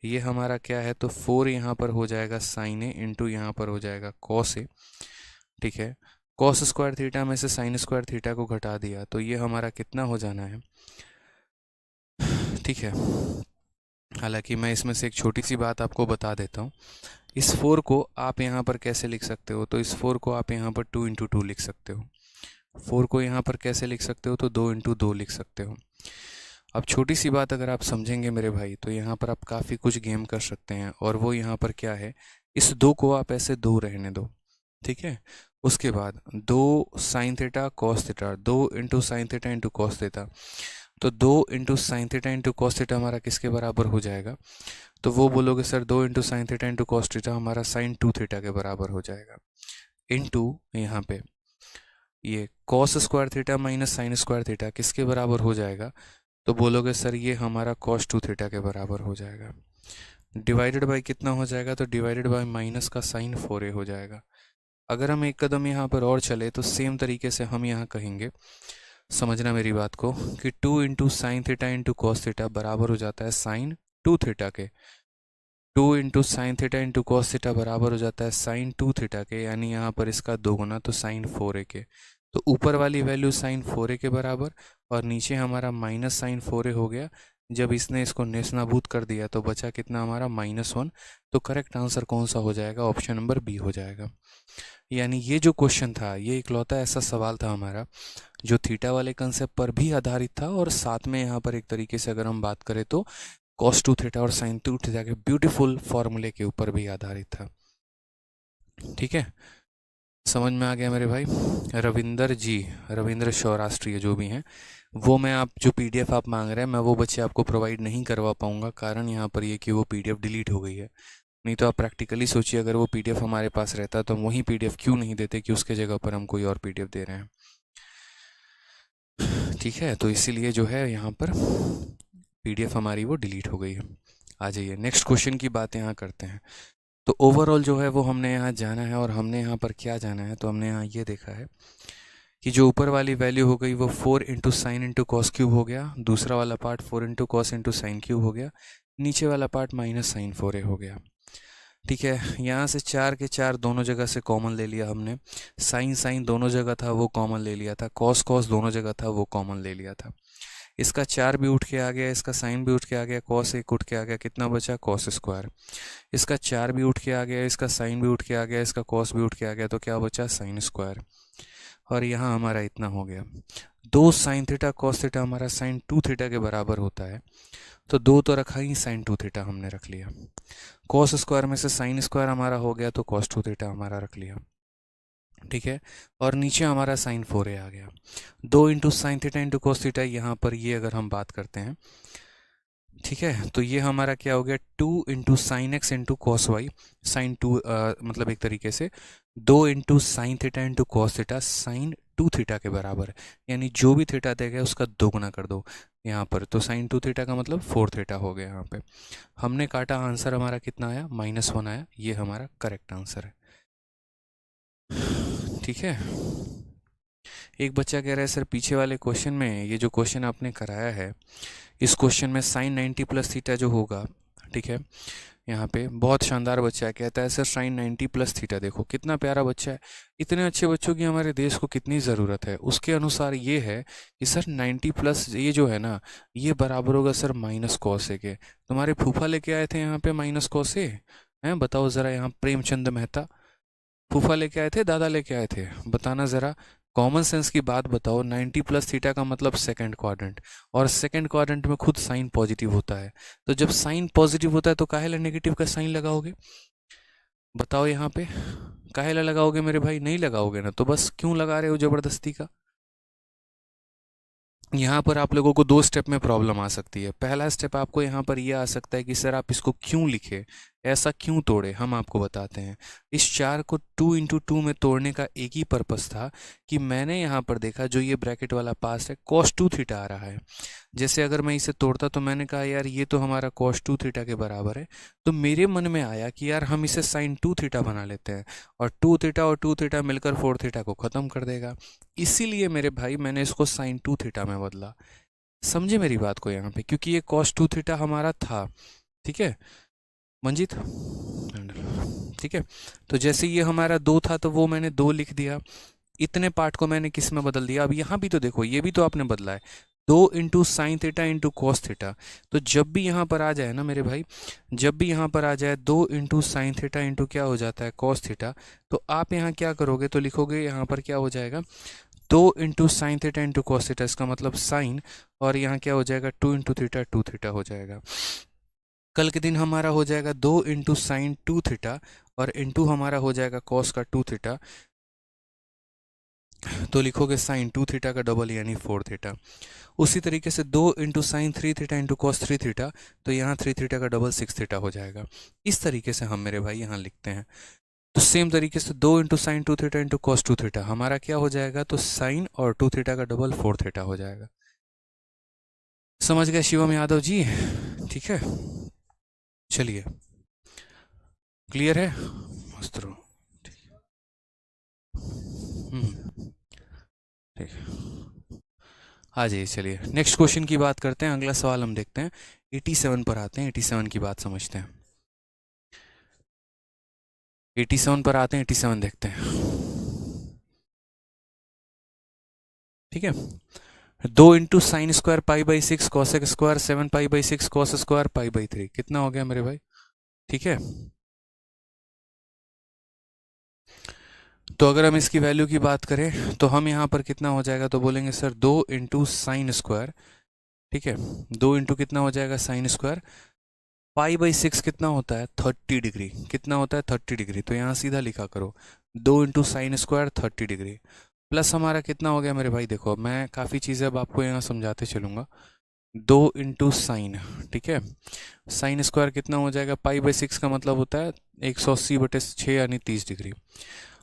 ये हमारा क्या है, तो 4 यहाँ पर हो जाएगा साइन ए इंटू यहाँ पर हो जाएगा कॉस ए, ठीक है। कॉस स्क्वायर थीटा में से साइन स्क्वायर थीटा को घटा दिया तो ये हमारा कितना हो जाना है, ठीक है। हालांकि मैं इसमें से एक छोटी सी बात आपको बता देता हूँ, इस 4 को आप यहाँ पर कैसे लिख सकते हो, तो इस 4 को आप यहाँ पर 2 × 2 लिख सकते हो। 4 को यहाँ पर कैसे लिख सकते हो, तो 2 × 2 लिख सकते हो। अब छोटी सी बात अगर आप समझेंगे मेरे भाई तो यहाँ पर आप काफ़ी कुछ गेम कर सकते हैं, और वो यहाँ पर क्या है, इस 2 को आप ऐसे 2 रहने दो, ठीक है। उसके बाद 2 sine theta cos theta, 2 × sine theta × cos theta, तो 2 × साइन थीटा × कॉस थीटा हमारा किसके बराबर हो जाएगा, तो वो बोलोगे sir 2 × sine theta × cos theta हमारा साइन 2 थीटा के बराबर हो जाएगा, इंटू यहाँ पे ये cos square theta minus sine square theta किसके बराबर हो जाएगा, तो बोलोगे सर ये हमारा कॉस 2 थीटा के बराबर हो जाएगा। डिवाइडेड बाय कितना हो जाएगा, तो डिवाइडेड बाय माइनस का साइन 4a हो जाएगा। अगर हम एक कदम यहाँ पर और चले तो सेम तरीके से हम यहाँ कहेंगे, समझना मेरी बात को, कि 2 × साइन थीटा × कॉस थीटा बराबर हो जाता है साइन 2 थीटा के। Two into sine theta into cos theta बराबर हो जाता है साइन 2 थीटा के, यानी यहाँ पर इसका दोगुना तो साइन 4a के। तो ऊपर वाली वैल्यू साइन 4a के बराबर और नीचे हमारा माइनस साइन 4a हो गया। जब इसने इसको नेस्तनाबूद कर दिया तो बचा कितना हमारा -1। तो करेक्ट आंसर कौन सा हो जाएगा? ऑप्शन नंबर बी हो जाएगा। यानी ये जो क्वेश्चन था ये इकलौता ऐसा सवाल था हमारा जो थीटा वाले कंसेप्ट पर भी आधारित था और साथ में यहाँ पर एक तरीके से अगर हम बात करें तो cos 2 थीटा और sin 2 थीटा के ब्यूटीफुल फॉर्मूले के ऊपर भी आधारित था। ठीक है, समझ में आ गया मेरे भाई? रविंद्र सौराष्ट्रीय जो भी हैं वो मैं आप जो पीडीएफ आप मांग रहे हैं मैं वो बच्चे आपको प्रोवाइड नहीं करवा पाऊंगा, कारण यहाँ पर ये कि वो पीडीएफ डिलीट हो गई है। नहीं तो आप प्रैक्टिकली सोचिए अगर वो पीडीएफ हमारे पास रहता तो हम वही पीडीएफ क्यों नहीं देते कि उसके जगह पर हम कोई और पीडीएफ दे रहे हैं। ठीक है, तो इसीलिए जो है यहाँ पर पीडीएफ हमारी वो डिलीट हो गई है। आ जाइए नेक्स्ट क्वेश्चन की बात यहाँ करते हैं। तो ओवरऑल जो है वो हमने यहाँ जाना है और हमने यहाँ पर क्या जाना है, तो हमने यहाँ ये देखा है कि जो ऊपर वाली वैल्यू हो गई वो 4 into sine into cos cube हो गया, दूसरा वाला part 4 into cos into sine cube हो गया, नीचे वाला पार्ट माइनस साइन 4a हो गया। ठीक है, यहाँ से 4 के 4 दोनों जगह से कॉमन ले लिया हमने, साइन साइन दोनों जगह था वो कॉमन ले लिया था, कॉस कॉस दोनों जगह था वो कॉमन ले लिया था। इसका 4 भी उठ के आ गया, इसका साइन भी उठ के आ गया, कॉस 1 उठ के आ गया, कितना बचा? Cos square. इसका 4 भी उठ के आ गया, इसका साइन भी उठ के आ गया, इसका कॉस भी उठ के आ गया, तो क्या बचा? Sine square. और यहाँ हमारा इतना हो गया। 2 साइन थीटा कॉस थीटा हमारा साइन 2 थीटा के बराबर होता है, तो 2 तो रखा ही, साइन 2 थीटा हमने रख लिया। कॉस स्क्वायर में से साइन स्क्वायर हमारा हो गया तो कॉस 2 थीटा हमारा रख लिया। ठीक है, और नीचे हमारा साइन 4a आ गया। 2 into sine theta into cos theta, यहाँ पर ये अगर हम बात करते हैं, ठीक है, तो ये हमारा क्या हो गया? 2 into sine X into cos Y, sine 2 मतलब एक तरीके से 2 into sine theta into cos theta sine 2 theta के बराबर है। यानी जो भी थीटा देगा उसका दोगुना कर दो यहाँ पर, तो साइन 2 थीटा का मतलब 4 थीटा हो गया। यहाँ पे हमने काटा, आंसर हमारा कितना आया? -1 आया। ये हमारा करेक्ट आंसर है। ठीक है, एक बच्चा कह रहा है सर पीछे वाले क्वेश्चन में ये जो क्वेश्चन आपने कराया है इस क्वेश्चन में साइन 90 प्लस थीटा जो होगा, ठीक है, यहाँ पे बहुत शानदार बच्चा है, कहता है सर साइन 90 प्लस थीटा। देखो कितना प्यारा बच्चा है, इतने अच्छे बच्चों की हमारे देश को कितनी ज़रूरत है। उसके अनुसार ये है कि सर 90 प्लस ये जो है ना ये बराबर होगा सर माइनस कॉस ए के। तुम्हारे फूफा लेके आए थे यहाँ पे माइनस कॉस ए हैं, बताओ ज़रा। यहाँ प्रेमचंद मेहता फूफा लेके आए थे, दादा लेके आए थे, बताना ज़रा। कॉमन सेंस की बात बताओ, 90 प्लस थीटा का मतलब सेकंड क्वाड्रेंट, और सेकंड क्वाड्रेंट में खुद साइन पॉजिटिव होता है। तो जब साइन पॉजिटिव होता है तो काहेला नेगेटिव का साइन लगाओगे? बताओ यहाँ पे काहेला लगाओगे मेरे भाई? नहीं लगाओगे ना, तो बस क्यों लगा रहे हो जबरदस्ती का? यहाँ पर आप लोगों को 2 स्टेप में प्रॉब्लम आ सकती है। पहला स्टेप आपको यहाँ पर यह आ सकता है कि सर आप इसको क्यों लिखे, ऐसा क्यों तोड़े, हम आपको बताते हैं। इस 4 को 2 इंटू 2 में तोड़ने का एक ही पर्पस था कि मैंने यहाँ पर देखा जो ये ब्रैकेट वाला पास है cos 2 थीटा आ रहा है। जैसे अगर मैं इसे तोड़ता तो मैंने कहा यार ये तो हमारा cos 2 थीटा के बराबर है, तो मेरे मन में आया कि यार हम इसे sin 2 थीटा बना लेते हैं और 2 थीटा और 2 थीटा मिलकर 4 थीटा को ख़त्म कर देगा। इसीलिए मेरे भाई मैंने इसको sin 2 थीटा में बदला। समझे मेरी बात को यहाँ पे, क्योंकि ये cos 2 थीटा हमारा था। ठीक है मंजीत, ठीक है, तो जैसे ये हमारा 2 था तो वो मैंने 2 लिख दिया, इतने पार्ट को मैंने किस में बदल दिया? अब यहाँ भी तो देखो, ये भी तो आपने बदला है, 2 into sine theta into cos theta. तो जब भी यहाँ पर आ जाए ना मेरे भाई, जब भी यहाँ पर आ जाए 2 इंटू साइन थीटा इंटू क्या हो जाता है कॉस थीटा, तो आप यहाँ क्या करोगे? तो लिखोगे यहाँ पर क्या हो जाएगा? 2 into sine theta into cos theta, इसका मतलब साइन, और यहाँ क्या हो जाएगा? 2 इंटू थीटा 2 थीटा हो जाएगा। कल के दिन हमारा हो जाएगा 2 इंटू साइन 2 थीटा और इंटू हमारा हो जाएगा कॉस का 2 थीटा, तो लिखोगे साइन 2 थीटा का डबल यानी 4 थीटा। उसी तरीके से 2 into sign 3 theta into cos 3 theta, तो यहाँ 3 थीटा का डबल 6 थीटा हो जाएगा। इस तरीके से हम मेरे भाई यहाँ लिखते हैं। तो सेम तरीके से 2 into sign 2 theta into cos 2 theta हमारा क्या हो जाएगा? तो साइन और 2 थीटा का डबल 4 थीटा हो जाएगा। समझ गए शिवम यादव जी? ठीक है, चलिए क्लियर है? मस्त रहो। ठीक है, आ जाइए, चलिए नेक्स्ट क्वेश्चन की बात करते हैं। अगला सवाल हम देखते हैं, 87 पर आते हैं, 87 की बात समझते हैं। 87 पर आते हैं, 87 देखते हैं। ठीक है, 2 into sine square pi by 6 cosec square 7 pi by 6 cos square pi by 3 कितना हो गया मेरे भाई? ठीक है, तो अगर हम इसकी वैल्यू की बात करें तो हम यहाँ पर कितना हो जाएगा, तो बोलेंगे सर 2 इंटू साइन स्क्वायर। ठीक है, 2 इंटू कितना हो जाएगा साइन स्क्वायर, पाई बाई 6 कितना होता है 30 डिग्री, कितना होता है 30 डिग्री, तो यहाँ सीधा लिखा करो 2 into sine square 30 degree plus हमारा कितना हो गया मेरे भाई। देखो मैं काफ़ी चीज़ें अब आपको यहाँ समझाते चलूँगा। 2 इंटू साइन, ठीक है, साइन स्क्वायर कितना हो जाएगा, पाई बाई 6 का मतलब होता है 180/6 यानी 30 डिग्री।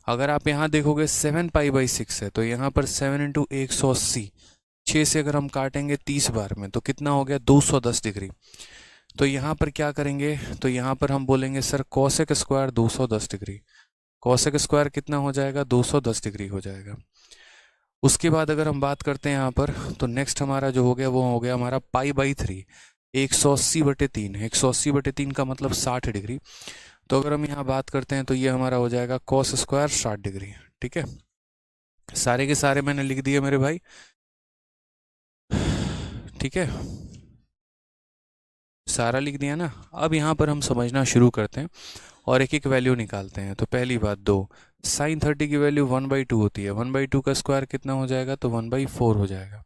अगर आप यहाँ देखोगे 7 पाई बाई 6 है, तो यहाँ पर 7 इंटू 180, 6 से अगर हम काटेंगे 30 बार में तो कितना हो गया 210 डिग्री। तो यहाँ पर क्या करेंगे, तो यहाँ पर हम बोलेंगे sir cosec square 210 degree, cosec square कितना हो जाएगा 210 डिग्री हो जाएगा। उसके बाद अगर हम बात करते हैं यहाँ पर, तो नेक्स्ट हमारा जो हो गया वो हो गया हमारा पाई बाई 3, 180/3, 180/3 का मतलब 60 डिग्री। तो अगर हम यहाँ बात करते हैं तो ये हमारा हो जाएगा कॉस स्क्वायर 60 डिग्री। ठीक है, सारे के सारे मैंने लिख दिए मेरे भाई। ठीक है, सारा लिख दिया ना। अब यहाँ पर हम समझना शुरू करते हैं और एक एक वैल्यू निकालते हैं। तो पहली बात, 2 sin 30 की वैल्यू 1/2 होती है, 1/2 का स्क्वायर कितना हो जाएगा, तो 1/4 हो जाएगा।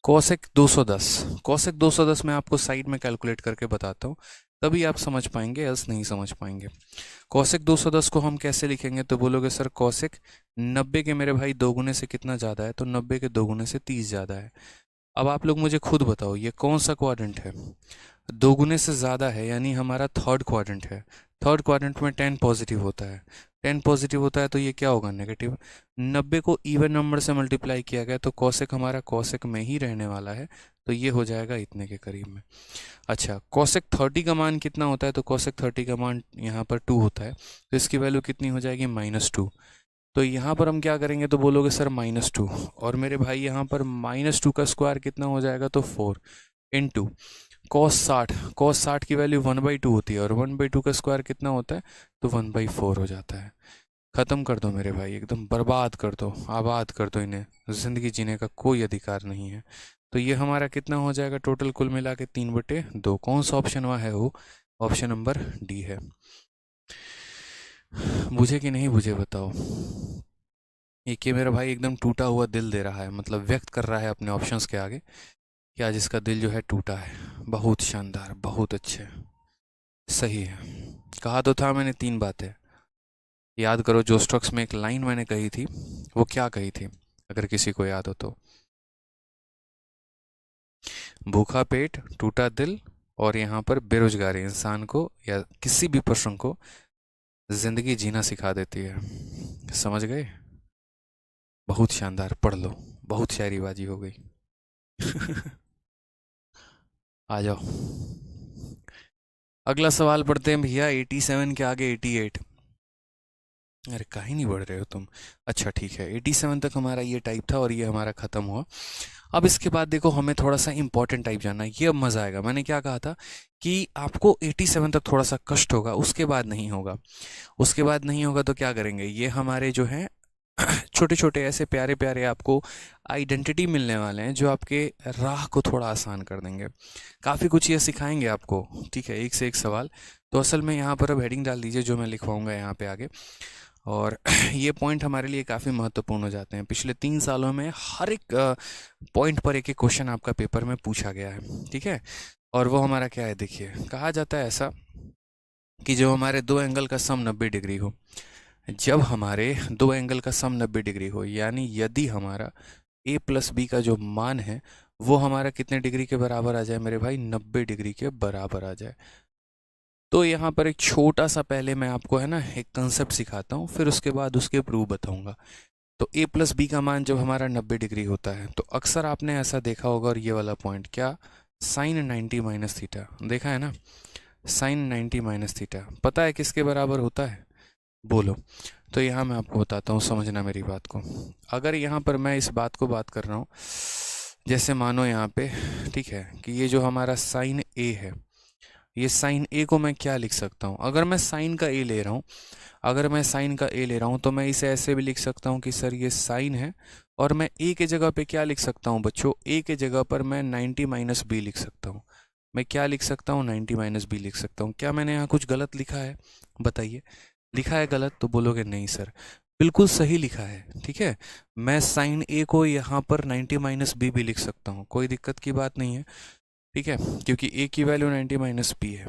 कॉसेक 210, कॉसेक 210 मैं आपको साइड में कैलकुलेट करके बताता हूँ, तभी आप समझ पाएंगे, एल्स नहीं समझ पाएंगे। कॉसेक 210 को हम कैसे लिखेंगे, तो बोलोगे सर कॉसेक 90 के मेरे भाई 2 गुने से कितना ज़्यादा है, तो 90 के 2 गुने से 30 ज़्यादा है। अब आप लोग मुझे खुद बताओ ये कौन सा क्वाड्रेंट है, 2 गुने से ज़्यादा है यानी हमारा थर्ड क्वाड्रेंट है। थर्ड क्वाड्रेंट में 10 पॉजिटिव होता है, 10 पॉजिटिव होता है तो ये क्या होगा नेगेटिव। 90 को इवन नंबर से मल्टीप्लाई किया गया तो कॉसेक हमारा कॉसेक में ही रहने वाला है, तो ये हो जाएगा इतने के करीब में। अच्छा, कॉसेक 30 का मान कितना होता है, तो कॉसेक 30 का मान यहाँ पर 2 होता है, तो इसकी वैल्यू कितनी हो जाएगी -2। तो यहाँ पर हम क्या करेंगे, तो बोलोगे सर -2, और मेरे भाई यहाँ पर -2 का स्क्वायर कितना हो जाएगा, तो 4 इंटू cos 60, cos 60 की वैल्यू 1/2 होती है और 1/2 का स्क्वायर कितना होता है, तो 1/4 हो जाता है। ख़त्म कर दो मेरे भाई, एकदम बर्बाद कर दो, आबाद कर दो इन्हें, ज़िंदगी जीने का कोई अधिकार नहीं है। तो ये हमारा कितना हो जाएगा टोटल कुल मिला के 3/2। कौन सा ऑप्शन वहाँ है, वो ऑप्शन नंबर डी है। बुझे कि नहीं बुझे बताओ। एक ये मेरा भाई एकदम टूटा हुआ दिल दे रहा है, मतलब व्यक्त कर रहा है अपने ऑप्शंस के आगे कि आज इसका दिल जो है टूटा है। बहुत शानदार, बहुत अच्छे, सही है। कहा तो था मैंने 3 बातें, याद करो जो स्ट्रक्स में एक लाइन मैंने कही थी, वो क्या कही थी अगर किसी को याद हो तो। भूखा पेट, टूटा दिल और यहाँ पर बेरोजगारी इंसान को या किसी भी पर्सन को जिंदगी जीना सिखा देती है। समझ गए? बहुत शानदार, पढ़ लो, बहुत शायरीबाजी हो गई। आ जाओ, अगला सवाल पढ़ते हैं भैया। 87 के आगे 88। अरे काहे नहीं बढ़ रहे हो तुम। अच्छा ठीक है, 87 तक हमारा ये टाइप था और ये हमारा ख़त्म हुआ। अब इसके बाद देखो हमें थोड़ा सा इंपॉर्टेंट टाइप जानना है, ये अब मज़ा आएगा। मैंने क्या कहा था कि आपको 87 तक थोड़ा सा कष्ट होगा, उसके बाद नहीं होगा। उसके बाद नहीं होगा तो क्या करेंगे, ये हमारे जो हैं छोटे छोटे ऐसे प्यारे प्यारे आपको आइडेंटिटी मिलने वाले हैं जो आपके राह को थोड़ा आसान कर देंगे। काफ़ी कुछ ये सिखाएंगे आपको। ठीक है, एक से एक सवाल। तो असल में यहाँ पर अब हेडिंग डाल दीजिए जो मैं लिखवाऊंगा यहाँ पे आगे। और ये पॉइंट हमारे लिए काफ़ी महत्वपूर्ण हो जाते हैं। पिछले 3 सालों में हर एक पॉइंट पर एक एक क्वेश्चन आपका पेपर में पूछा गया है। ठीक है, और वो हमारा क्या है, देखिए कहा जाता है ऐसा कि जो हमारे 2 एंगल का सम 90 डिग्री हो, जब हमारे 2 एंगल का सम 90 डिग्री हो, यानी यदि हमारा a प्लस बी का जो मान है वो हमारा कितने डिग्री के बराबर आ जाए मेरे भाई, 90 डिग्री के बराबर आ जाए। तो यहाँ पर एक छोटा सा पहले मैं आपको है ना एक कंसेप्ट सिखाता हूँ, फिर उसके बाद उसके प्रूफ बताऊँगा। तो a प्लस बी का मान जब हमारा 90 डिग्री होता है तो अक्सर आपने ऐसा देखा होगा, और ये वाला पॉइंट क्या, साइन 90 माइनस थीटा, देखा है ना, साइन 90 माइनस थीटा पता है किसके बराबर होता है, बोलो। तो यहाँ मैं आपको बताता हूँ, समझना मेरी बात को। अगर यहाँ पर मैं इस बात को बात कर रहा हूँ, जैसे मानो यहाँ पे ठीक है कि ये जो हमारा साइन ए है, ये साइन ए को मैं क्या लिख सकता हूँ? अगर मैं साइन का ए ले रहा हूँ, अगर मैं साइन का ए ले रहा हूँ तो मैं इसे ऐसे भी लिख सकता हूँ कि सर ये साइन है, और मैं ए के जगह पे क्या लिख सकता हूँ बच्चों? ए के जगह पर मैं 90 माइनस बी लिख सकता हूँ। मैं क्या लिख सकता हूँ? 90 माइनस बी लिख सकता हूँ। क्या मैंने यहाँ कुछ गलत लिखा है? बताइए। लिखा है गलत तो बोलोगे नहीं सर, बिल्कुल सही लिखा है। ठीक है, मैं साइन ए को यहाँ पर 90 माइनस बी भी लिख सकता हूँ, कोई दिक्कत की बात नहीं है। ठीक है, क्योंकि ए की वैल्यू 90 माइनस बी है।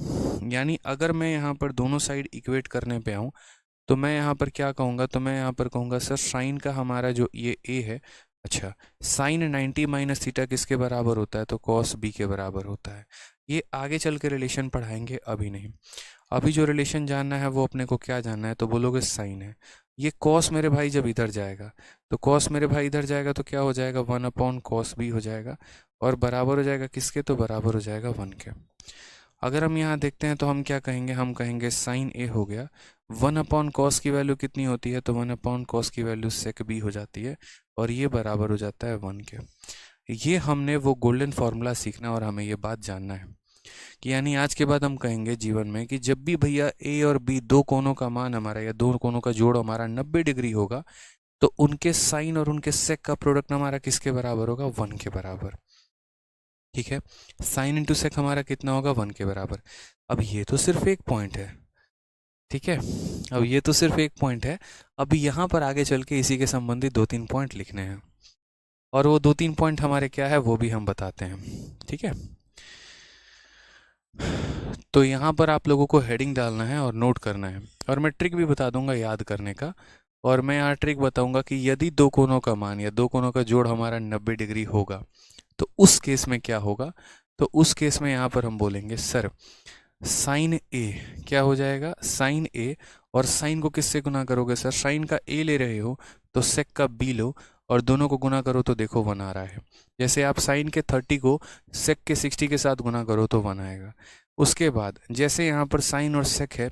यानी अगर मैं यहाँ पर दोनों साइड इक्वेट करने पे आऊँ तो मैं यहाँ पर क्या कहूँगा? तो मैं यहाँ पर कहूँगा सर साइन का हमारा जो ये ए है, अच्छा, साइन 90 माइनस थीटा किसके बराबर होता है? तो कॉस बी के बराबर होता है। ये आगे चल के रिलेशन पढ़ाएंगे, अभी नहीं। अभी जो रिलेशन जानना है वो अपने को क्या जानना है? तो बोलोगे साइन है। ये कॉस मेरे भाई जब इधर जाएगा, तो कॉस मेरे भाई इधर जाएगा तो क्या हो जाएगा? 1/cos बी हो जाएगा, और बराबर हो जाएगा किसके? तो बराबर हो जाएगा 1 के। अगर हम यहाँ देखते हैं तो हम क्या कहेंगे? हम कहेंगे साइन ए हो गया, 1/cos की वैल्यू कितनी होती है? तो 1/cos की वैल्यू sec b हो जाती है, और ये बराबर हो जाता है 1 के। ये हमने वो गोल्डन फॉर्मूला सीखना और हमें ये बात जानना है कि यानी आज के बाद हम कहेंगे जीवन में कि जब भी भैया ए और बी दो कोनों का मान हमारा या दो कोनों का जोड़ हमारा 90 डिग्री होगा, तो उनके साइन और उनके सेक का प्रोडक्ट हमारा किसके बराबर होगा? 1 के बराबर। ठीक है, साइन इंटू सेक हमारा कितना होगा? 1 के बराबर। अब ये तो सिर्फ एक पॉइंट है। ठीक है, अब ये तो सिर्फ एक पॉइंट है। अब यहाँ पर आगे चल के इसी के संबंधित 2-3 पॉइंट लिखने हैं, और वो 2-3 पॉइंट हमारे क्या है वो भी हम बताते हैं। ठीक है, तो यहाँ पर आप लोगों को हेडिंग डालना है और नोट करना है, और मैं ट्रिक भी बता दूंगा याद करने का। और मैं यहाँ ट्रिक बताऊंगा कि यदि दो कोनों का मान या दो कोनों का जोड़ हमारा 90 डिग्री होगा तो उस केस में क्या होगा? तो उस केस में यहाँ पर हम बोलेंगे सर साइन ए क्या हो जाएगा? साइन ए, और साइन को किससे गुना करोगे सर? साइन का ए ले रहे हो तो सेक का बी लो, और दोनों को गुना करो तो देखो 1 आ रहा है। जैसे आप साइन के 30 को सेक के 60 के साथ गुना करो तो 1 आएगा। उसके बाद जैसे यहाँ पर साइन और सेक है,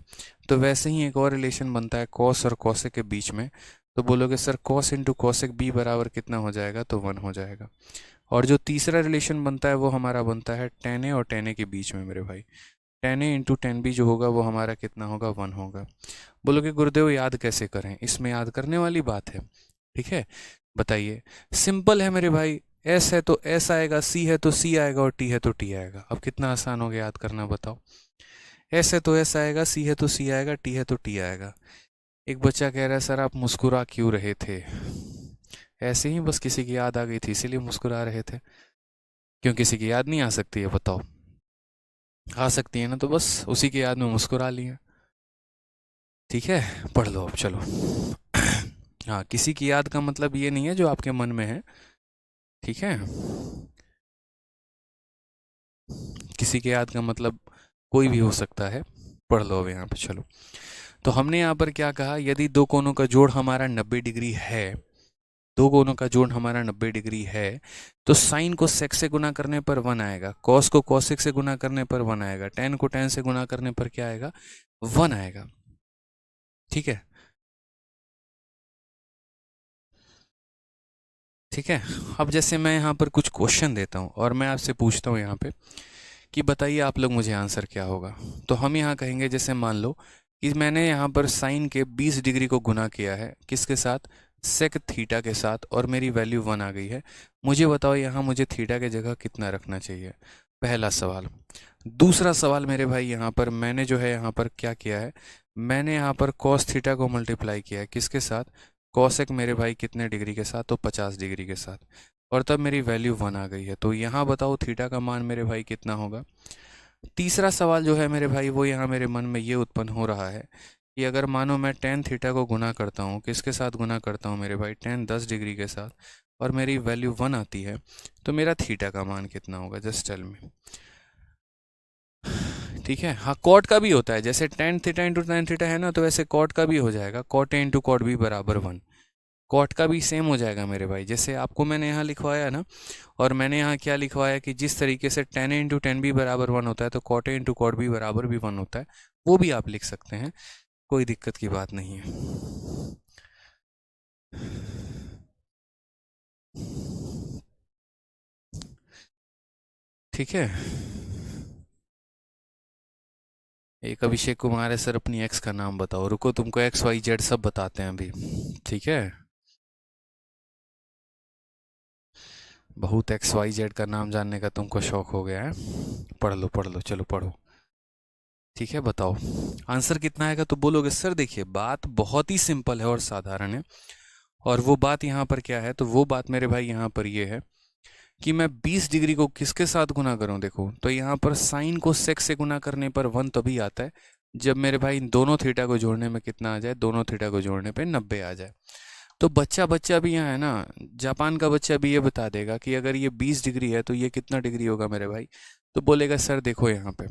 तो वैसे ही एक और रिलेशन बनता है कॉस और कॉसेक के बीच में। तो बोलोगे sir cos into cosec B बराबर कितना हो जाएगा? तो 1 हो जाएगा। और जो तीसरा रिलेशन बनता है वो हमारा बनता है टेन ए और टेन ए के बीच में मेरे भाई। Ten A into tan B जो होगा वो हमारा कितना होगा? 1 होगा। बोलोगे गुरुदेव याद कैसे करें? इसमें याद करने वाली बात है। ठीक है, बताइए। सिंपल है मेरे भाई, एस है तो एस आएगा, सी है तो सी आएगा, और टी है तो टी आएगा। अब कितना आसान हो गया याद करना, बताओ। एस है तो एस आएगा, सी है तो सी आएगा, टी है तो टी आएगा। एक बच्चा कह रहा है सर आप मुस्कुरा क्यों रहे थे? ऐसे ही बस किसी की याद आ गई थी इसीलिए मुस्कुरा रहे थे। क्यों किसी की याद नहीं आ सकती है? बताओ। आ सकती है ना, तो बस उसी की याद में मुस्कुरा लिए। ठीक है, पढ़ लो अब, चलो। हाँ, किसी की याद का मतलब ये नहीं है जो आपके मन में है। ठीक है, किसी की याद का मतलब कोई भी हो सकता है। पढ़ लो अब यहाँ पे, चलो। तो हमने यहाँ पर क्या कहा? यदि दो कोनों का जोड़ हमारा 90 डिग्री है, दो कोनों का जोड़ हमारा 90 डिग्री है, तो साइन को सेक से गुना करने पर 1 आएगा, कॉस को कॉसेक से गुना करने पर 1 आएगा, टेन को टेन से गुना करने पर क्या आएगा? 1 आएगा। ठीक है, ठीक है। अब जैसे मैं यहाँ पर कुछ क्वेश्चन देता हूँ और मैं आपसे पूछता हूँ यहाँ पे कि बताइए आप लोग मुझे आंसर क्या होगा। तो हम यहाँ कहेंगे, जैसे मान लो कि मैंने यहाँ पर साइन के 20 डिग्री को गुना किया है किसके साथ? सेक थीटा के साथ, और मेरी वैल्यू 1 आ गई है। मुझे बताओ यहाँ मुझे थीटा के जगह कितना रखना चाहिए? पहला सवाल। दूसरा सवाल मेरे भाई, यहाँ पर मैंने जो है यहाँ पर क्या किया है? मैंने यहाँ पर कॉस थीटा को मल्टीप्लाई किया है किसके साथ? कॉसेक मेरे भाई कितने डिग्री के साथ? तो 50 डिग्री के साथ, और तब मेरी वैल्यू 1 आ गई है। तो यहाँ बताओ थीटा का मान मेरे भाई कितना होगा? तीसरा सवाल जो है मेरे भाई वो यहाँ मेरे मन में ये उत्पन्न हो रहा है कि अगर मानो मैं टेन थीटा को गुना करता हूँ, किसके साथ गुना करता हूँ मेरे भाई? टेन 10 डिग्री के साथ, और मेरी वैल्यू 1 आती है, तो मेरा थीटा का मान कितना होगा? Just tell me. ठीक है, हाँ, कॉट का भी होता है, जैसे tan theta into tan theta है ना, तो वैसे कॉट का भी हो जाएगा, cot A into cot B बराबर 1। कॉट का भी सेम हो जाएगा मेरे भाई, जैसे आपको मैंने यहाँ लिखवाया ना, और मैंने यहाँ क्या लिखवाया कि जिस तरीके से tan A into tan B बराबर 1 होता है, तो cot A into cot B बराबर भी 1 होता है। वो भी आप लिख सकते हैं, कोई दिक्कत की बात नहीं है। ठीक है, एक अभिषेक कुमार है सर, अपनी एक्स का नाम बताओ। रुको, तुमको एक्स वाई जेड सब बताते हैं अभी, ठीक है। बहुत एक्स वाई जेड का नाम जानने का तुमको शौक हो गया है। पढ़ लो, चलो पढ़ो। ठीक है, बताओ आंसर कितना आएगा तो बोलोगे। सर देखिए, बात बहुत ही सिंपल है और साधारण है। और वो बात यहाँ पर क्या है, तो वो बात मेरे भाई यहाँ पर ये है कि मैं 20 डिग्री को किसके साथ गुना करूं। देखो तो यहाँ पर साइन को सेक से गुना करने पर 1 तभी आता है जब मेरे भाई इन दोनों थीटा को जोड़ने में कितना आ जाए, दोनों थीटा को जोड़ने पे 90 आ जाए। तो बच्चा बच्चा भी यहाँ है ना, जापान का बच्चा भी ये बता देगा कि अगर ये 20 डिग्री है तो ये कितना डिग्री होगा मेरे भाई। तो बोलेगा सर देखो यहाँ पे,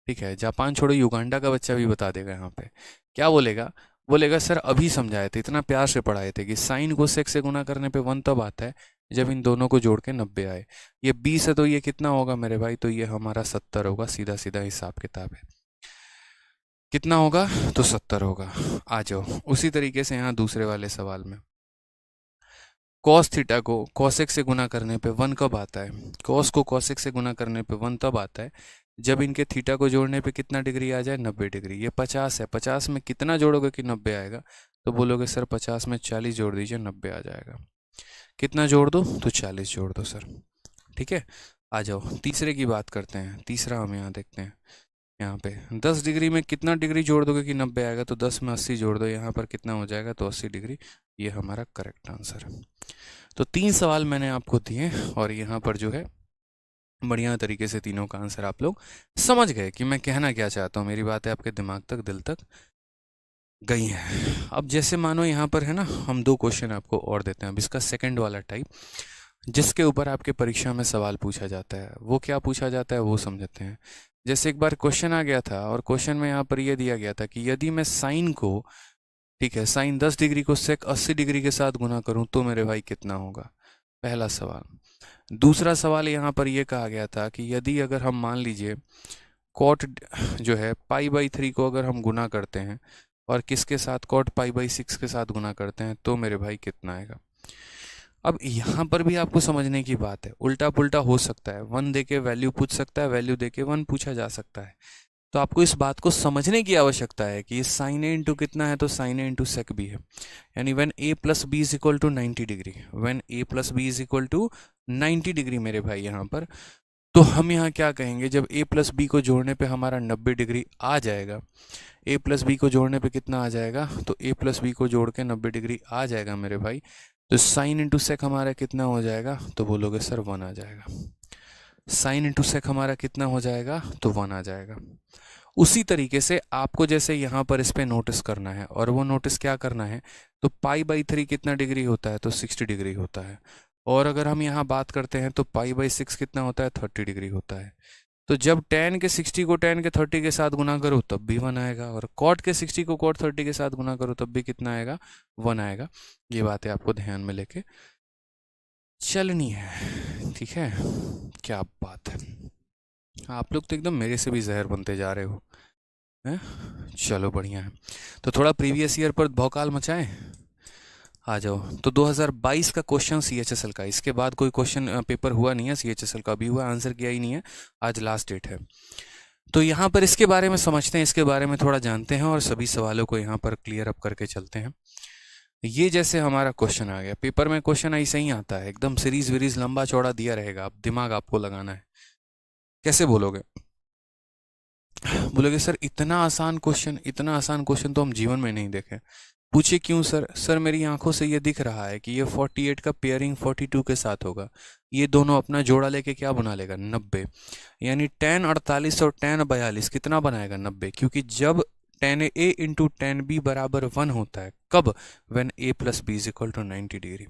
ठीक है। जापान छोड़ो, युगांडा का बच्चा भी बता देगा यहाँ पे। क्या बोलेगा, बोलेगा सर अभी समझाए थे, इतना प्यार से पढ़ाए थे कि साइन को सेक से गुना करने पे 1 तब आता है जब इन दोनों को जोड़ के 90 आए। ये 20 है तो ये कितना होगा मेरे भाई, तो ये हमारा 70 होगा। सीधा सीधा हिसाब किताब है। कितना होगा, तो 70 होगा। आ जाओ उसी तरीके से यहाँ दूसरे वाले सवाल में, कॉस थीटा को कॉसेक से गुना करने पे 1 कब आता है। कॉस को कॉसेक से गुना करने पे 1 तब आता है जब इनके थीटा को जोड़ने पे कितना डिग्री आ जाए, 90 डिग्री। ये 50 है, 50 में कितना जोड़ोगे कि 90 आएगा, तो बोलोगे सर 50 में 40 जोड़ दीजिए, 90 आ जाएगा। कितना जोड़ दो, तो 40 जोड़ दो सर। ठीक है, आ जाओ तीसरे की बात करते हैं। तीसरा हम यहाँ देखते हैं। यहाँ पे 10 डिग्री में कितना डिग्री जोड़ दोगे कि 90 आएगा, तो 10 में 80 जोड़ दो, यहाँ पर कितना हो जाएगा, तो 80 डिग्री। ये हमारा करेक्ट आंसर है। तो 3 सवाल मैंने आपको दिए और यहाँ पर जो है बढ़िया तरीके से तीनों का आंसर आप लोग समझ गए कि मैं कहना क्या चाहता हूँ। मेरी बातें आपके दिमाग तक, दिल तक गई हैं। अब जैसे मानो यहाँ पर है ना, हम 2 क्वेश्चन आपको और देते हैं। अब इसका सेकंड वाला टाइप जिसके ऊपर आपके परीक्षा में सवाल पूछा जाता है, वो क्या पूछा जाता है वो समझते हैं। जैसे एक बार क्वेश्चन आ गया था और क्वेश्चन में यहाँ पर ये दिया गया था कि यदि मैं साइन को, ठीक है, साइन 10 डिग्री को सेक 80 डिग्री के साथ गुना करूं तो मेरे भाई कितना होगा, पहला सवाल। दूसरा सवाल यहाँ पर यह कहा गया था कि यदि अगर हम मान लीजिए कॉट जो है π/3 को अगर हम गुना करते हैं और किसके साथ, कॉट π/6 के साथ गुना करते हैं तो मेरे भाई कितना आएगा। अब यहाँ पर भी आपको समझने की बात है, उल्टा पुल्टा हो सकता है। 1 देके वैल्यू पूछ सकता है, वैल्यू देके 1 पूछा जा सकता है। तो आपको इस बात को समझने की आवश्यकता है कि साइन ए इंटू कितना है, तो sine A into sec B है। यानी when a plus B is equal to 90 degree, when a plus B is equal to 90 degree मेरे भाई यहाँ पर, तो हम यहाँ क्या कहेंगे, जब a प्लस बी को जोड़ने पे हमारा 90 डिग्री आ जाएगा, a प्लस बी को जोड़ने पे कितना आ जाएगा, तो a प्लस बी को जोड़ के 90 डिग्री आ जाएगा मेरे भाई, तो साइन इंटू सेक हमारा कितना हो जाएगा, तो बोलोगे सर 1 आ जाएगा। साइन इंटू सेक हमारा कितना हो जाएगा, तो 1 आ जाएगा। उसी तरीके से आपको जैसे यहाँ पर इस पे नोटिस करना है, और वो नोटिस क्या करना है, तो π/3 कितना डिग्री होता है, तो 60 डिग्री होता है। और अगर हम यहाँ बात करते हैं तो π/6 कितना होता है, 30 डिग्री होता है। तो जब tan के 60 को tan के 30 के साथ गुना करो तब भी 1 आएगा, और cot के 60 को cot 30 के साथ गुना करो तब भी कितना आएगा, 1 आएगा। ये बातें आपको ध्यान में लेके चलनी है, ठीक है। क्या बात है, आप लोग तो एकदम मेरे से भी जहर बनते जा रहे हो हैं। चलो बढ़िया है। तो थोड़ा प्रीवियस ईयर पर भौकाल मचाएं, आ जाओ। तो 2022 का क्वेश्चन CHSL का, इसके बाद कोई क्वेश्चन पेपर हुआ नहीं है CHSL का, अभी हुआ, आंसर किया ही नहीं है, आज लास्ट डेट है। तो यहाँ पर इसके बारे में समझते हैं, इसके बारे में थोड़ा जानते हैं और सभी सवालों को यहाँ पर क्लियर अप करके चलते हैं। ये जैसे हमारा क्वेश्चन आ गया पेपर में, क्वेश्चन ऐसे ही आता है, एकदम सीरीज वीरीज लंबा चौड़ा दिया रहेगा, अब दिमाग आपको लगाना है। कैसे बोलोगे, बोलोगे सर इतना आसान क्वेश्चन, इतना आसान क्वेश्चन तो हम जीवन में नहीं देखे। पूछे क्यों सर, सर मेरी आंखों से ये दिख रहा है कि ये 48 का पेयरिंग 42 के साथ होगा, ये दोनों अपना जोड़ा लेके क्या बना लेगा, 90। यानी tan 48 और tan 42 कितना बनाएगा, 90। क्योंकि जब tan a into tan b बराबर 1 होता है, कब, when a plus B is equal to 90 degree.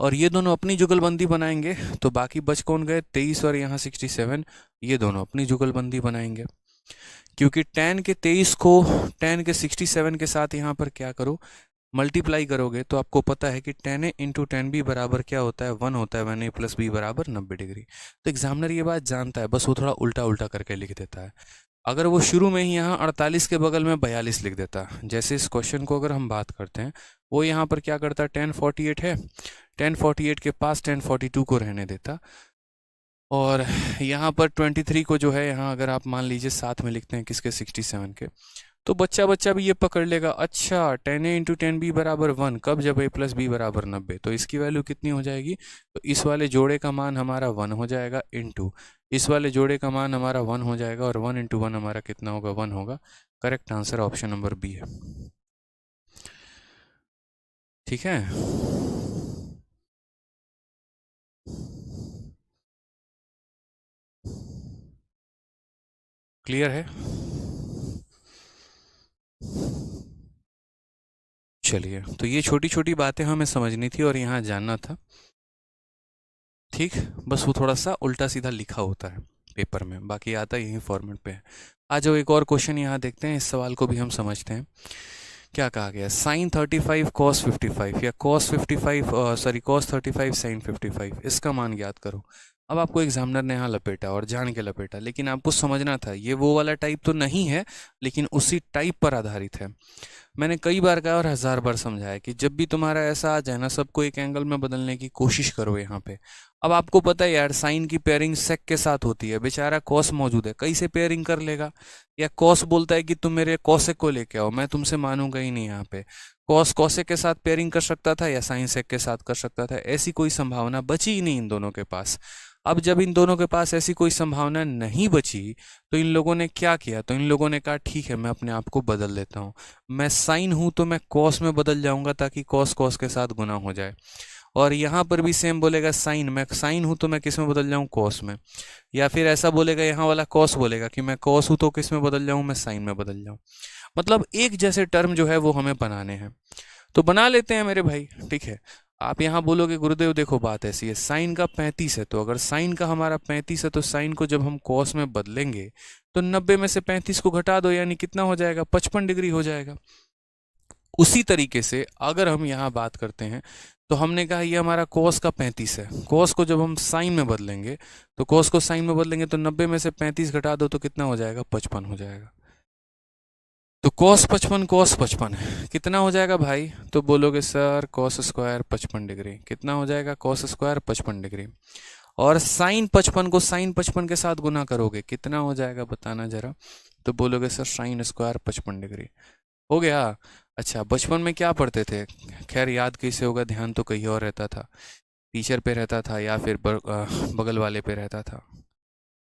और ये दोनों अपनी जुगलबंदी बनाएंगे, तो बाकी बच कौन गए, 23 और यहाँ 67, ये दोनों अपनी जुगलबंदी बनाएंगे। क्योंकि tan के 23 को tan के 67 के साथ यहाँ पर क्या करो, मल्टीप्लाई करोगे, तो आपको पता है कि tan a into tan b बराबर क्या होता है, 1 होता है, व्हेन a प्लस बी बराबर 90 डिग्री। तो एग्जामिनर ये बात जानता है, बस वो थोड़ा उल्टा उल्टा करके लिख देता है। अगर वो शुरू में ही यहाँ 48 के बगल में 42 लिख देता, जैसे इस क्वेश्चन को अगर हम बात करते हैं, वो यहाँ पर क्या करता, tan 48 है, tan 48 के पास tan 42 को रहने देता, और यहाँ पर 23 को जो है, यहाँ अगर आप मान लीजिए साथ में लिखते हैं किसके, 67 के, तो बच्चा बच्चा भी ये पकड़ लेगा, अच्छा 10a इंटू 10b बराबर 1, कब, जब a प्लस बी बराबर 90, तो इसकी वैल्यू कितनी हो जाएगी, तो इस वाले जोड़े का मान हमारा 1 हो जाएगा, इंटू इस वाले जोड़े का मान हमारा 1 हो जाएगा, और 1 इंटू 1 हमारा कितना होगा, 1 होगा। Correct answer option number B है। ठीक है, क्लियर है? चलिए, तो ये छोटी छोटी बातें हमें समझनी थी और यहाँ जानना था। ठीक, बस वो थोड़ा सा उल्टा सीधा लिखा होता है पेपर में, बाकी आता यही फॉर्मेट पे है। आ जाओ एक और क्वेश्चन यहाँ देखते हैं, इस सवाल को भी हम समझते हैं। क्या कहा गया, साइन 35 कॉस 55 या कॉस 55 सॉरी कॉस 35 साइन 55, इसका मान ज्ञात करो। अब आपको एग्जामिनर ने यहाँ लपेटा और जान के लपेटा, लेकिन आपको समझना था ये वो वाला टाइप तो नहीं है, लेकिन उसी टाइप पर आधारित है। मैंने कई बार कहा और 1000 बार समझाया कि जब भी तुम्हारा ऐसा आ जाए ना, सबको एक एंगल में बदलने की कोशिश करो यहाँ पे। अब आपको पता है यार, साइन की पेयरिंग सेक के साथ होती है, बेचारा कॉस मौजूद है, कैसे पेयरिंग कर लेगा, या कॉस बोलता है कि तुम मेरे कॉसेक को लेके आओ, मैं तुमसे मानूंगा ही नहीं। यहाँ पे कॉस कॉसेक के साथ पेयरिंग कर सकता था या साइन सेक के साथ कर सकता था, ऐसी कोई संभावना बची ही नहीं इन दोनों के पास। अब जब इन दोनों के पास ऐसी कोई संभावना नहीं बची, तो इन लोगों ने क्या किया, तो इन लोगों ने कहा ठीक है मैं अपने आप को बदल लेता हूँ, मैं साइन हूं तो मैं कॉस में बदल जाऊंगा, ताकि कॉस कॉस के साथ गुना हो जाए। और यहाँ पर भी सेम बोलेगा, साइन, मैं साइन हूं तो मैं किस में बदल जाऊं, कॉस में। या फिर ऐसा बोलेगा, यहाँ वाला कॉस बोलेगा कि मैं कॉस हूं तो किस में बदल जाऊं, मैं साइन में बदल जाऊं। मतलब एक जैसे टर्म जो है वो हमें बनाने हैं, तो बना लेते हैं मेरे भाई। ठीक है, आप यहाँ बोलोगे गुरुदेव देखो बात ऐसी है, साइन का 35 है, तो अगर साइन का हमारा 35 है, तो साइन को जब हम कॉस में बदलेंगे तो 90 में से 35 को घटा दो, यानी कितना हो जाएगा, 55 डिग्री हो जाएगा। उसी तरीके से अगर हम यहाँ बात करते हैं, तो हमने कहा ये हमारा cos का 35 है, cos को जब हम साइन में बदलेंगे, तो cos को साइन में बदलेंगे तो 90 में से 35 घटा दो तो कितना हो जाएगा, 55 हो जाएगा। तो cos 55 cos 55 कितना हो जाएगा भाई, तो बोलोगे सर cos स्क्वायर 55 डिग्री, कितना हो जाएगा, cos स्क्वायर 55 डिग्री। और साइन 55 को साइन 55 के साथ गुना करोगे, कितना हो जाएगा बताना जरा, तो बोलोगे सर साइन स्क्वायर 55 डिग्री। हो गया। अच्छा, बचपन में क्या पढ़ते थे, खैर याद कैसे होगा, ध्यान तो कहीं और रहता था, टीचर पे रहता था या फिर बगल वाले पे रहता था,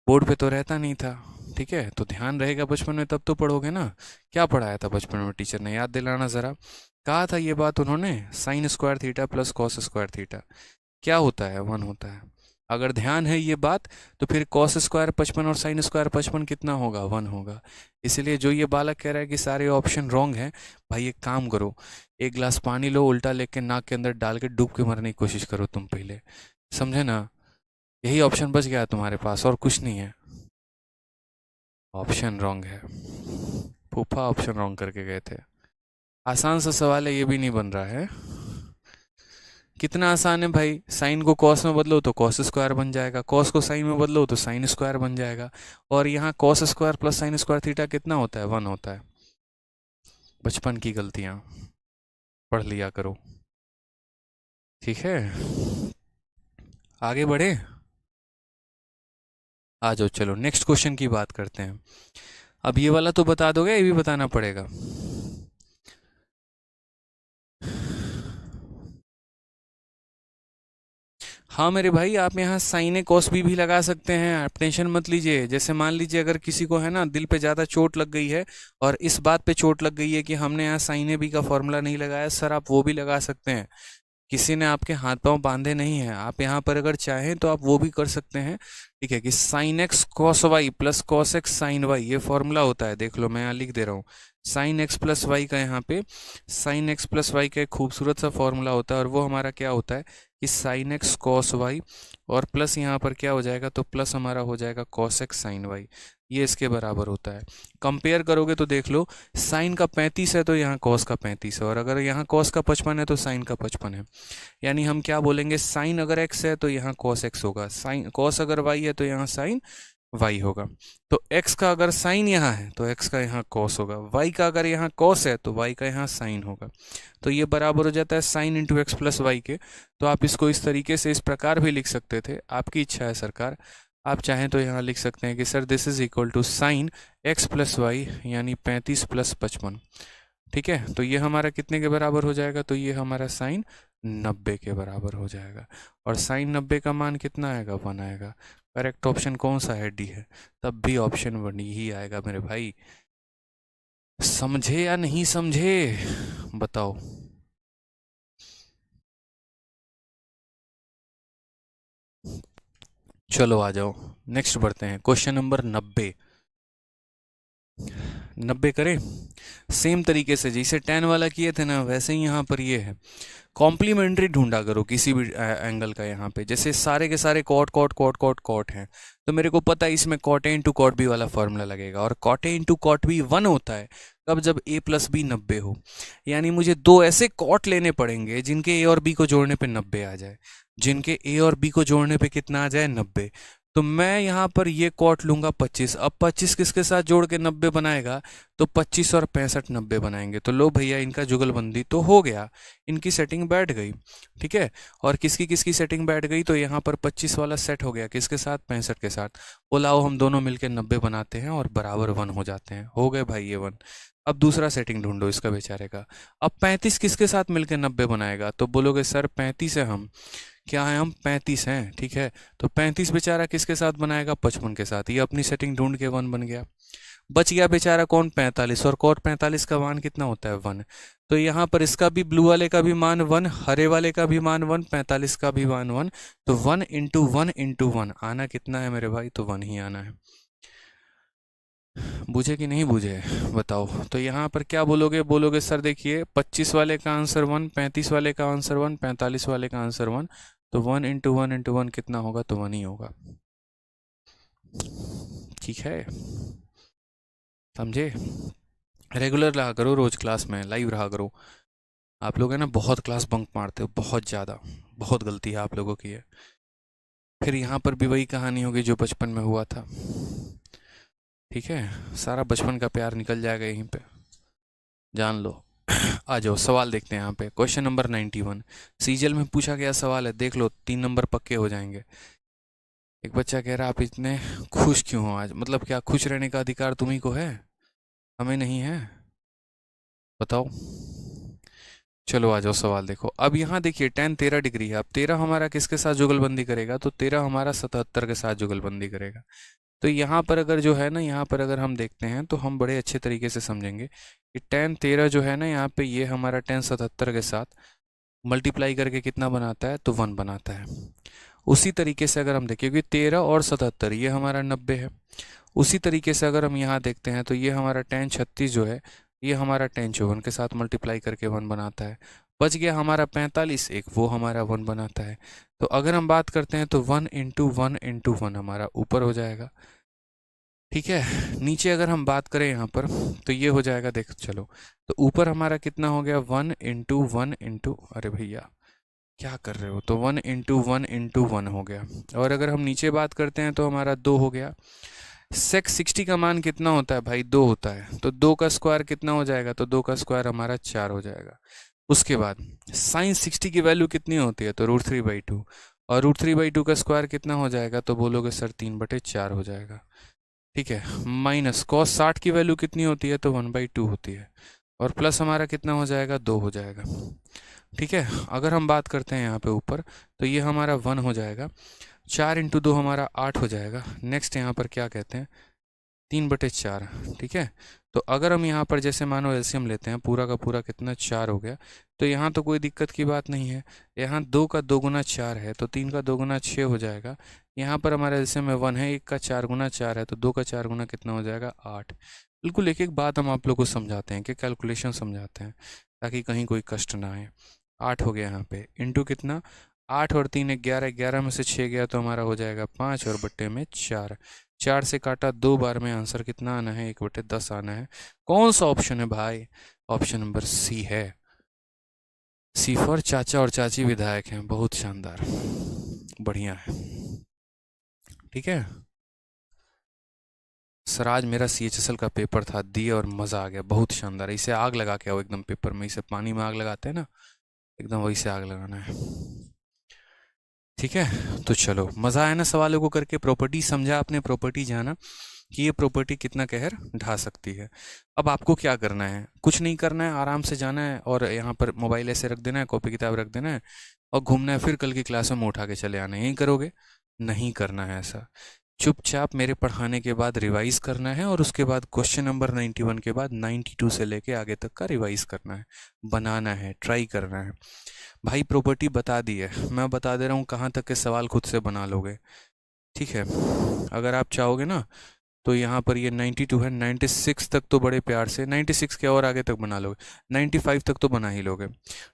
बोर्ड पे तो रहता नहीं था। ठीक है, तो ध्यान रहेगा बचपन में तब तो पढ़ोगे ना। क्या पढ़ाया था बचपन में टीचर ने, याद दिलाना ज़रा। कहा था ये बात उन्होंने, sine square theta plus cos square theta क्या होता है, 1 होता है। अगर ध्यान है ये बात, तो फिर कॉस स्क्वायर 55 और साइन स्क्वायर 55 कितना होगा, 1 होगा। इसलिए जो ये बालक कह रहा है कि सारे ऑप्शन रॉन्ग हैं, भाई एक काम करो, एक गिलास पानी लो, उल्टा लेके नाक के अंदर डाल के डूब के मरने की कोशिश करो तुम पहले, समझे ना। यही ऑप्शन बच गया तुम्हारे पास और कुछ नहीं है। ऑप्शन रॉन्ग है, फूफा ऑप्शन रॉन्ग करके गए थे। आसान सा सवाल है, ये भी नहीं बन रहा है। कितना आसान है भाई, साइन को कॉस में बदलो तो कॉस स्क्वायर बन जाएगा, कॉस को साइन में बदलो तो साइन स्क्वायर बन जाएगा। और यहाँ cos square plus sine square theta कितना होता है, 1 होता है। बचपन की गलतियां पढ़ लिया करो। ठीक है, आगे बढ़े। आ जाओ, चलो नेक्स्ट क्वेश्चन की बात करते हैं। अब ये वाला तो बता दोगे, ये भी बताना पड़ेगा। हाँ मेरे भाई, आप यहाँ साइन कॉस भी लगा सकते हैं, आप टेंशन मत लीजिए। जैसे मान लीजिए अगर किसी को है ना दिल पे ज़्यादा चोट लग गई है, और इस बात पे चोट लग गई है कि हमने यहाँ साइन बी का फॉर्मूला नहीं लगाया, सर आप वो भी लगा सकते हैं। किसी ने आपके हाथ पांव बांधे नहीं है, आप यहाँ पर अगर चाहें तो आप वो भी कर सकते हैं। ठीक है, कि sine X cos Y plus cos X sine Y, ये फॉर्मूला होता है, देख लो मैं यहाँ लिख दे रहा हूँ। साइन एक्स प्लस वाई का यहाँ पे साइन एक्स प्लस वाई का एक खूबसूरत सा फॉर्मूला होता है, और वो हमारा क्या होता है कि साइन एक्स कॉस वाई, और प्लस यहाँ पर क्या हो जाएगा, तो प्लस हमारा हो जाएगा कॉस एक्स साइन वाई, ये इसके बराबर होता है। कंपेयर करोगे तो देख लो, साइन का 35 है तो यहाँ कॉस का 35 है, और अगर यहाँ कॉस का 55 है तो साइन का 55 है। यानी हम क्या बोलेंगे, साइन अगर एक्स है तो यहाँ कॉस एक्स होगा, साइन कॉस अगर वाई है तो यहाँ साइन वाई होगा। तो एक्स का अगर साइन यहाँ है तो एक्स का यहाँ कॉस होगा, वाई का अगर यहाँ कॉस है तो वाई का यहाँ साइन होगा। तो ये बराबर हो जाता है sine into X plus Y के। तो आप इसको इस तरीके से इस प्रकार भी लिख सकते थे, आपकी इच्छा है सरकार। आप चाहें तो यहाँ लिख सकते हैं कि sir this is equal to sine x plus Y यानी 35 प्लस 55। ठीक है, तो ये हमारा कितने के बराबर हो जाएगा, तो ये हमारा साइन 90 के बराबर हो जाएगा। और साइन 90 का मान कितना आएगा, 1 आएगा। करेक्ट ऑप्शन कौन सा है, डी है। तब भी ऑप्शन 1 ही आएगा मेरे भाई। समझे या नहीं समझे, बताओ। चलो आ जाओ, नेक्स्ट बढ़ते हैं। क्वेश्चन नंबर 90 करें। सेम तरीके से जैसे tan वाला किए थे ना, वैसे ही यहाँ पर ये है। कॉम्प्लीमेंट्री ढूंढा करो किसी भी एंगल का। यहाँ पे जैसे सारे के सारे cot cot cot cot cot हैं, तो मेरे को पता है इसमें cot A into cot B वाला फॉर्मूला लगेगा। और cot A into cot B 1 होता है कब, जब a प्लस बी 90 हो। यानी मुझे दो ऐसे कॉट लेने पड़ेंगे जिनके a और b को जोड़ने पे 90 आ जाए, जिनके a और b को जोड़ने पे कितना आ जाए, 90। तो मैं यहाँ पर ये कॉट लूंगा 25। अब 25 किसके साथ जोड़ के 90 बनाएगा, तो 25 और 65 90 बनाएंगे। तो लो भैया, इनका जुगलबंदी तो हो गया, इनकी सेटिंग बैठ गई। ठीक है, और किसकी किसकी सेटिंग बैठ गई, तो यहाँ पर 25 वाला सेट हो गया किसके साथ, 65 के साथ। बोलाओ हम दोनों मिलकर 90 बनाते हैं और बराबर 1 हो जाते हैं। हो गए भाई ये 1। अब दूसरा सेटिंग ढूंढो इसका बेचारे का। अब 35 किसके साथ मिलकर 90 बनाएगा, तो बोलोगे सर 35 है, हम क्या है, हम 35 हैं। ठीक है, तो 35 बेचारा किसके साथ बनाएगा, 55 के साथ। ये अपनी सेटिंग ढूंढ के 1 बन गया। बच गया बेचारा कौन, 45। और कॉट 45 का मान कितना होता है, 1। तो यहाँ पर इसका भी, ब्लू वाले का भी मान 1, हरे वाले का भी मान 1, 45 का भी मान 1। तो 1 इंटू 1 इंटू 1 आना कितना है मेरे भाई, तो 1 ही आना है। बुझे कि नहीं बुझे, बताओ। तो यहाँ पर क्या बोलोगे, बोलोगे सर देखिए 25 वाले का आंसर 1, 35 वाले का आंसर 1, 45 वाले का आंसर 1। तो 1 इंटू 1 इंटू 1 कितना होगा, तो 1 ही होगा। ठीक है, समझे। रेगुलर रहा करो, रोज क्लास में लाइव रहा करो। आप लोग है ना बहुत क्लास बंक मारते हो, बहुत ज़्यादा, बहुत गलती है आप लोगों की है। फिर यहाँ पर भी वही कहानी होगी जो बचपन में हुआ था। ठीक है, सारा बचपन का प्यार निकल जाएगा यहीं पे, जान लो। आ जाओ, सवाल देखते हैं यहाँ पे। क्वेश्चन नंबर 91 सीजल में पूछा गया सवाल है, देख लो 3 नंबर पक्के हो जाएंगे। एक बच्चा कह रहा आप इतने खुश क्यों हो आज, मतलब क्या खुश रहने का अधिकार तुम्ही को है, हमें नहीं है, बताओ। चलो आ जाओ, सवाल देखो। अब यहाँ देखिए tan 13 डिग्री है। अब 13 हमारा किसके साथ जुगलबंदी करेगा, तो 13 हमारा 77 के साथ जुगलबंदी करेगा। तो यहाँ पर अगर जो है ना, यहाँ पर अगर हम देखते हैं तो हम बड़े अच्छे तरीके से समझेंगे कि tan 13 जो है ना, यहाँ पे ये हमारा tan 77 के साथ मल्टीप्लाई करके कितना बनाता है, तो 1 बनाता है। उसी तरीके से अगर हम देखें, क्योंकि 13 और 77 ये हमारा 90 है। उसी तरीके से अगर हम यहाँ देखते हैं तो ये हमारा tan 36 जो है, ये हमारा tan 54 के साथ मल्टीप्लाई करके 1 बनाता है। बच गया हमारा 45, एक वो हमारा 1 बनाता है। तो अगर हम बात करते हैं तो 1 इंटू 1 इंटू 1 हमारा ऊपर हो जाएगा। ठीक है, नीचे अगर हम बात करें यहाँ पर तो ये हो जाएगा, देख चलो। तो ऊपर हमारा कितना हो गया, 1 इंटू 1 इंटू, अरे भैया क्या कर रहे हो, तो 1 इंटू 1 इंटू 1 हो गया। और अगर हम नीचे बात करते हैं तो हमारा 2 हो गया। सेक 60 का मान कितना होता है भाई, 2 होता है। तो 2 का स्क्वायर कितना हो जाएगा, तो 2 का स्क्वायर हमारा 4 हो जाएगा। उसके बाद साइन 60 की वैल्यू कितनी होती है, तो √3/2। और √3/2 का स्क्वायर कितना हो जाएगा, तो बोलोगे सर 3/4 हो जाएगा। ठीक है, माइनस कॉस 60 की वैल्यू कितनी होती है, तो 1/2 होती है। और प्लस हमारा कितना हो जाएगा, 2 हो जाएगा। ठीक है, अगर हम बात करते हैं यहाँ पे ऊपर तो ये हमारा 1 हो जाएगा। 4 इंटू 2 हमारा 8 हो जाएगा। नेक्स्ट यहाँ पर क्या कहते हैं, 3/4। ठीक है, तो अगर हम यहाँ पर जैसे मानो एलसीएम लेते हैं, पूरा का पूरा कितना 4 हो गया। तो यहाँ तो कोई दिक्कत की बात नहीं है। यहाँ 2 का 2 गुना 4 है, तो 3 का 2 गुना 6 हो जाएगा। यहाँ पर हमारा एलसीएम में 1 है, 1 का 4 गुना 4 है, तो 2 का 4 गुना कितना हो जाएगा, 8। बिल्कुल एक एक बात हम आप लोग को समझाते हैं कि कैलकुलेशन समझाते हैं, ताकि कहीं कोई कष्ट ना आए। 8 हो गया यहाँ पे, इंटू कितना, 8 और 3 11, 11 में से 6 गया तो हमारा हो जाएगा 5 और बट्टे में 4। 4 से काटा 2 बार में, आंसर कितना आना है, 1/10 आना है। कौन सा ऑप्शन है भाई, ऑप्शन नंबर सी है। सी फॉर चाचा और चाची विधायक हैं, बहुत शानदार, बढ़िया है। ठीक है सर, आज मेरा CHSL का पेपर था, दिए और मज़ा आ गया, बहुत शानदार। इसे आग लगा के आओ एकदम पेपर में, इसे पानी में आग लगाते हैं ना, एकदम वही से आग लगाना है। ठीक है, तो चलो, मज़ा आया ना सवालों को करके? प्रॉपर्टी समझा आपने, प्रॉपर्टी जाना कि ये प्रॉपर्टी कितना कहर ढा सकती है। अब आपको क्या करना है? कुछ नहीं करना है, आराम से जाना है और यहाँ पर मोबाइल ऐसे रख देना है, कॉपी किताब रख देना है और घूमना है, फिर कल की क्लास में उठा के चले आना है। यही करोगे? नहीं करना है ऐसा। चुपचाप मेरे पढ़ाने के बाद रिवाइज करना है और उसके बाद क्वेश्चन नंबर 91 के बाद 92 से लेके आगे तक का रिवाइज करना है, बनाना है, ट्राई करना है। भाई प्रॉपर्टी बता दी है, मैं बता दे रहा हूँ कहाँ तक के सवाल खुद से बना लोगे। ठीक है, अगर आप चाहोगे ना तो यहाँ पर ये 92 है, 96 तक तो बड़े प्यार से, 96 के और आगे तक बना लोगे, 95 तक तो बना ही लोगे।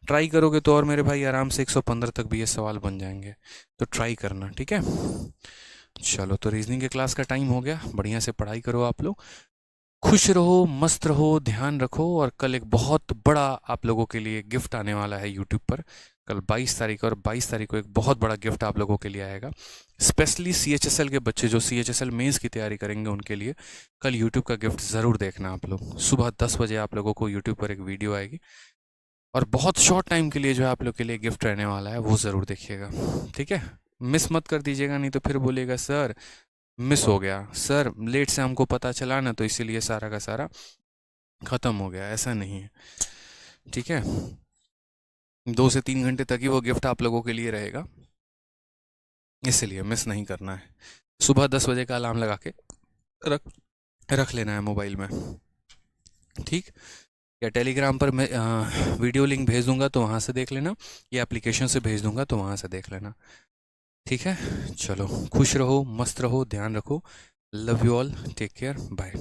ट्राई करोगे तो और मेरे भाई आराम से 115 तक भी ये सवाल बन जाएंगे। तो ट्राई करना, ठीक है? चलो, तो रीजनिंग के क्लास का टाइम हो गया, बढ़िया से पढ़ाई करो आप लोग, खुश रहो, मस्त रहो, ध्यान रखो। और कल एक बहुत बड़ा आप लोगों के लिए गिफ्ट आने वाला है यूट्यूब पर। कल 22 तारीख और 22 तारीख को एक बहुत बड़ा गिफ्ट आप लोगों के लिए आएगा, स्पेशली CHSL के बच्चे जो CHSL मेंस की तैयारी करेंगे उनके लिए। कल यूट्यूब का गिफ्ट ज़रूर देखना आप लोग। सुबह 10 बजे आप लोगों को यूट्यूब पर एक वीडियो आएगी और बहुत शॉर्ट टाइम के लिए जो है आप लोग के लिए गिफ्ट रहने वाला है, वो ज़रूर देखिएगा। ठीक है, मिस मत कर दीजिएगा, नहीं तो फिर बोलिएगा सर मिस हो गया, सर लेट से हमको पता चला ना तो इसीलिए सारा का सारा ख़त्म हो गया। ऐसा नहीं है, ठीक है? 2 से 3 घंटे तक ही वो गिफ्ट आप लोगों के लिए रहेगा, इसलिए मिस नहीं करना है। सुबह 10 बजे का अलार्म लगा के रख रख लेना है मोबाइल में, ठीक? या टेलीग्राम पर मैं वीडियो लिंक भेज दूंगा तो वहाँ से देख लेना, या एप्लीकेशन से भेज दूंगा तो वहाँ से देख लेना। ठीक है, चलो, खुश रहो, मस्त रहो, ध्यान रखो। Love you all, take care, bye.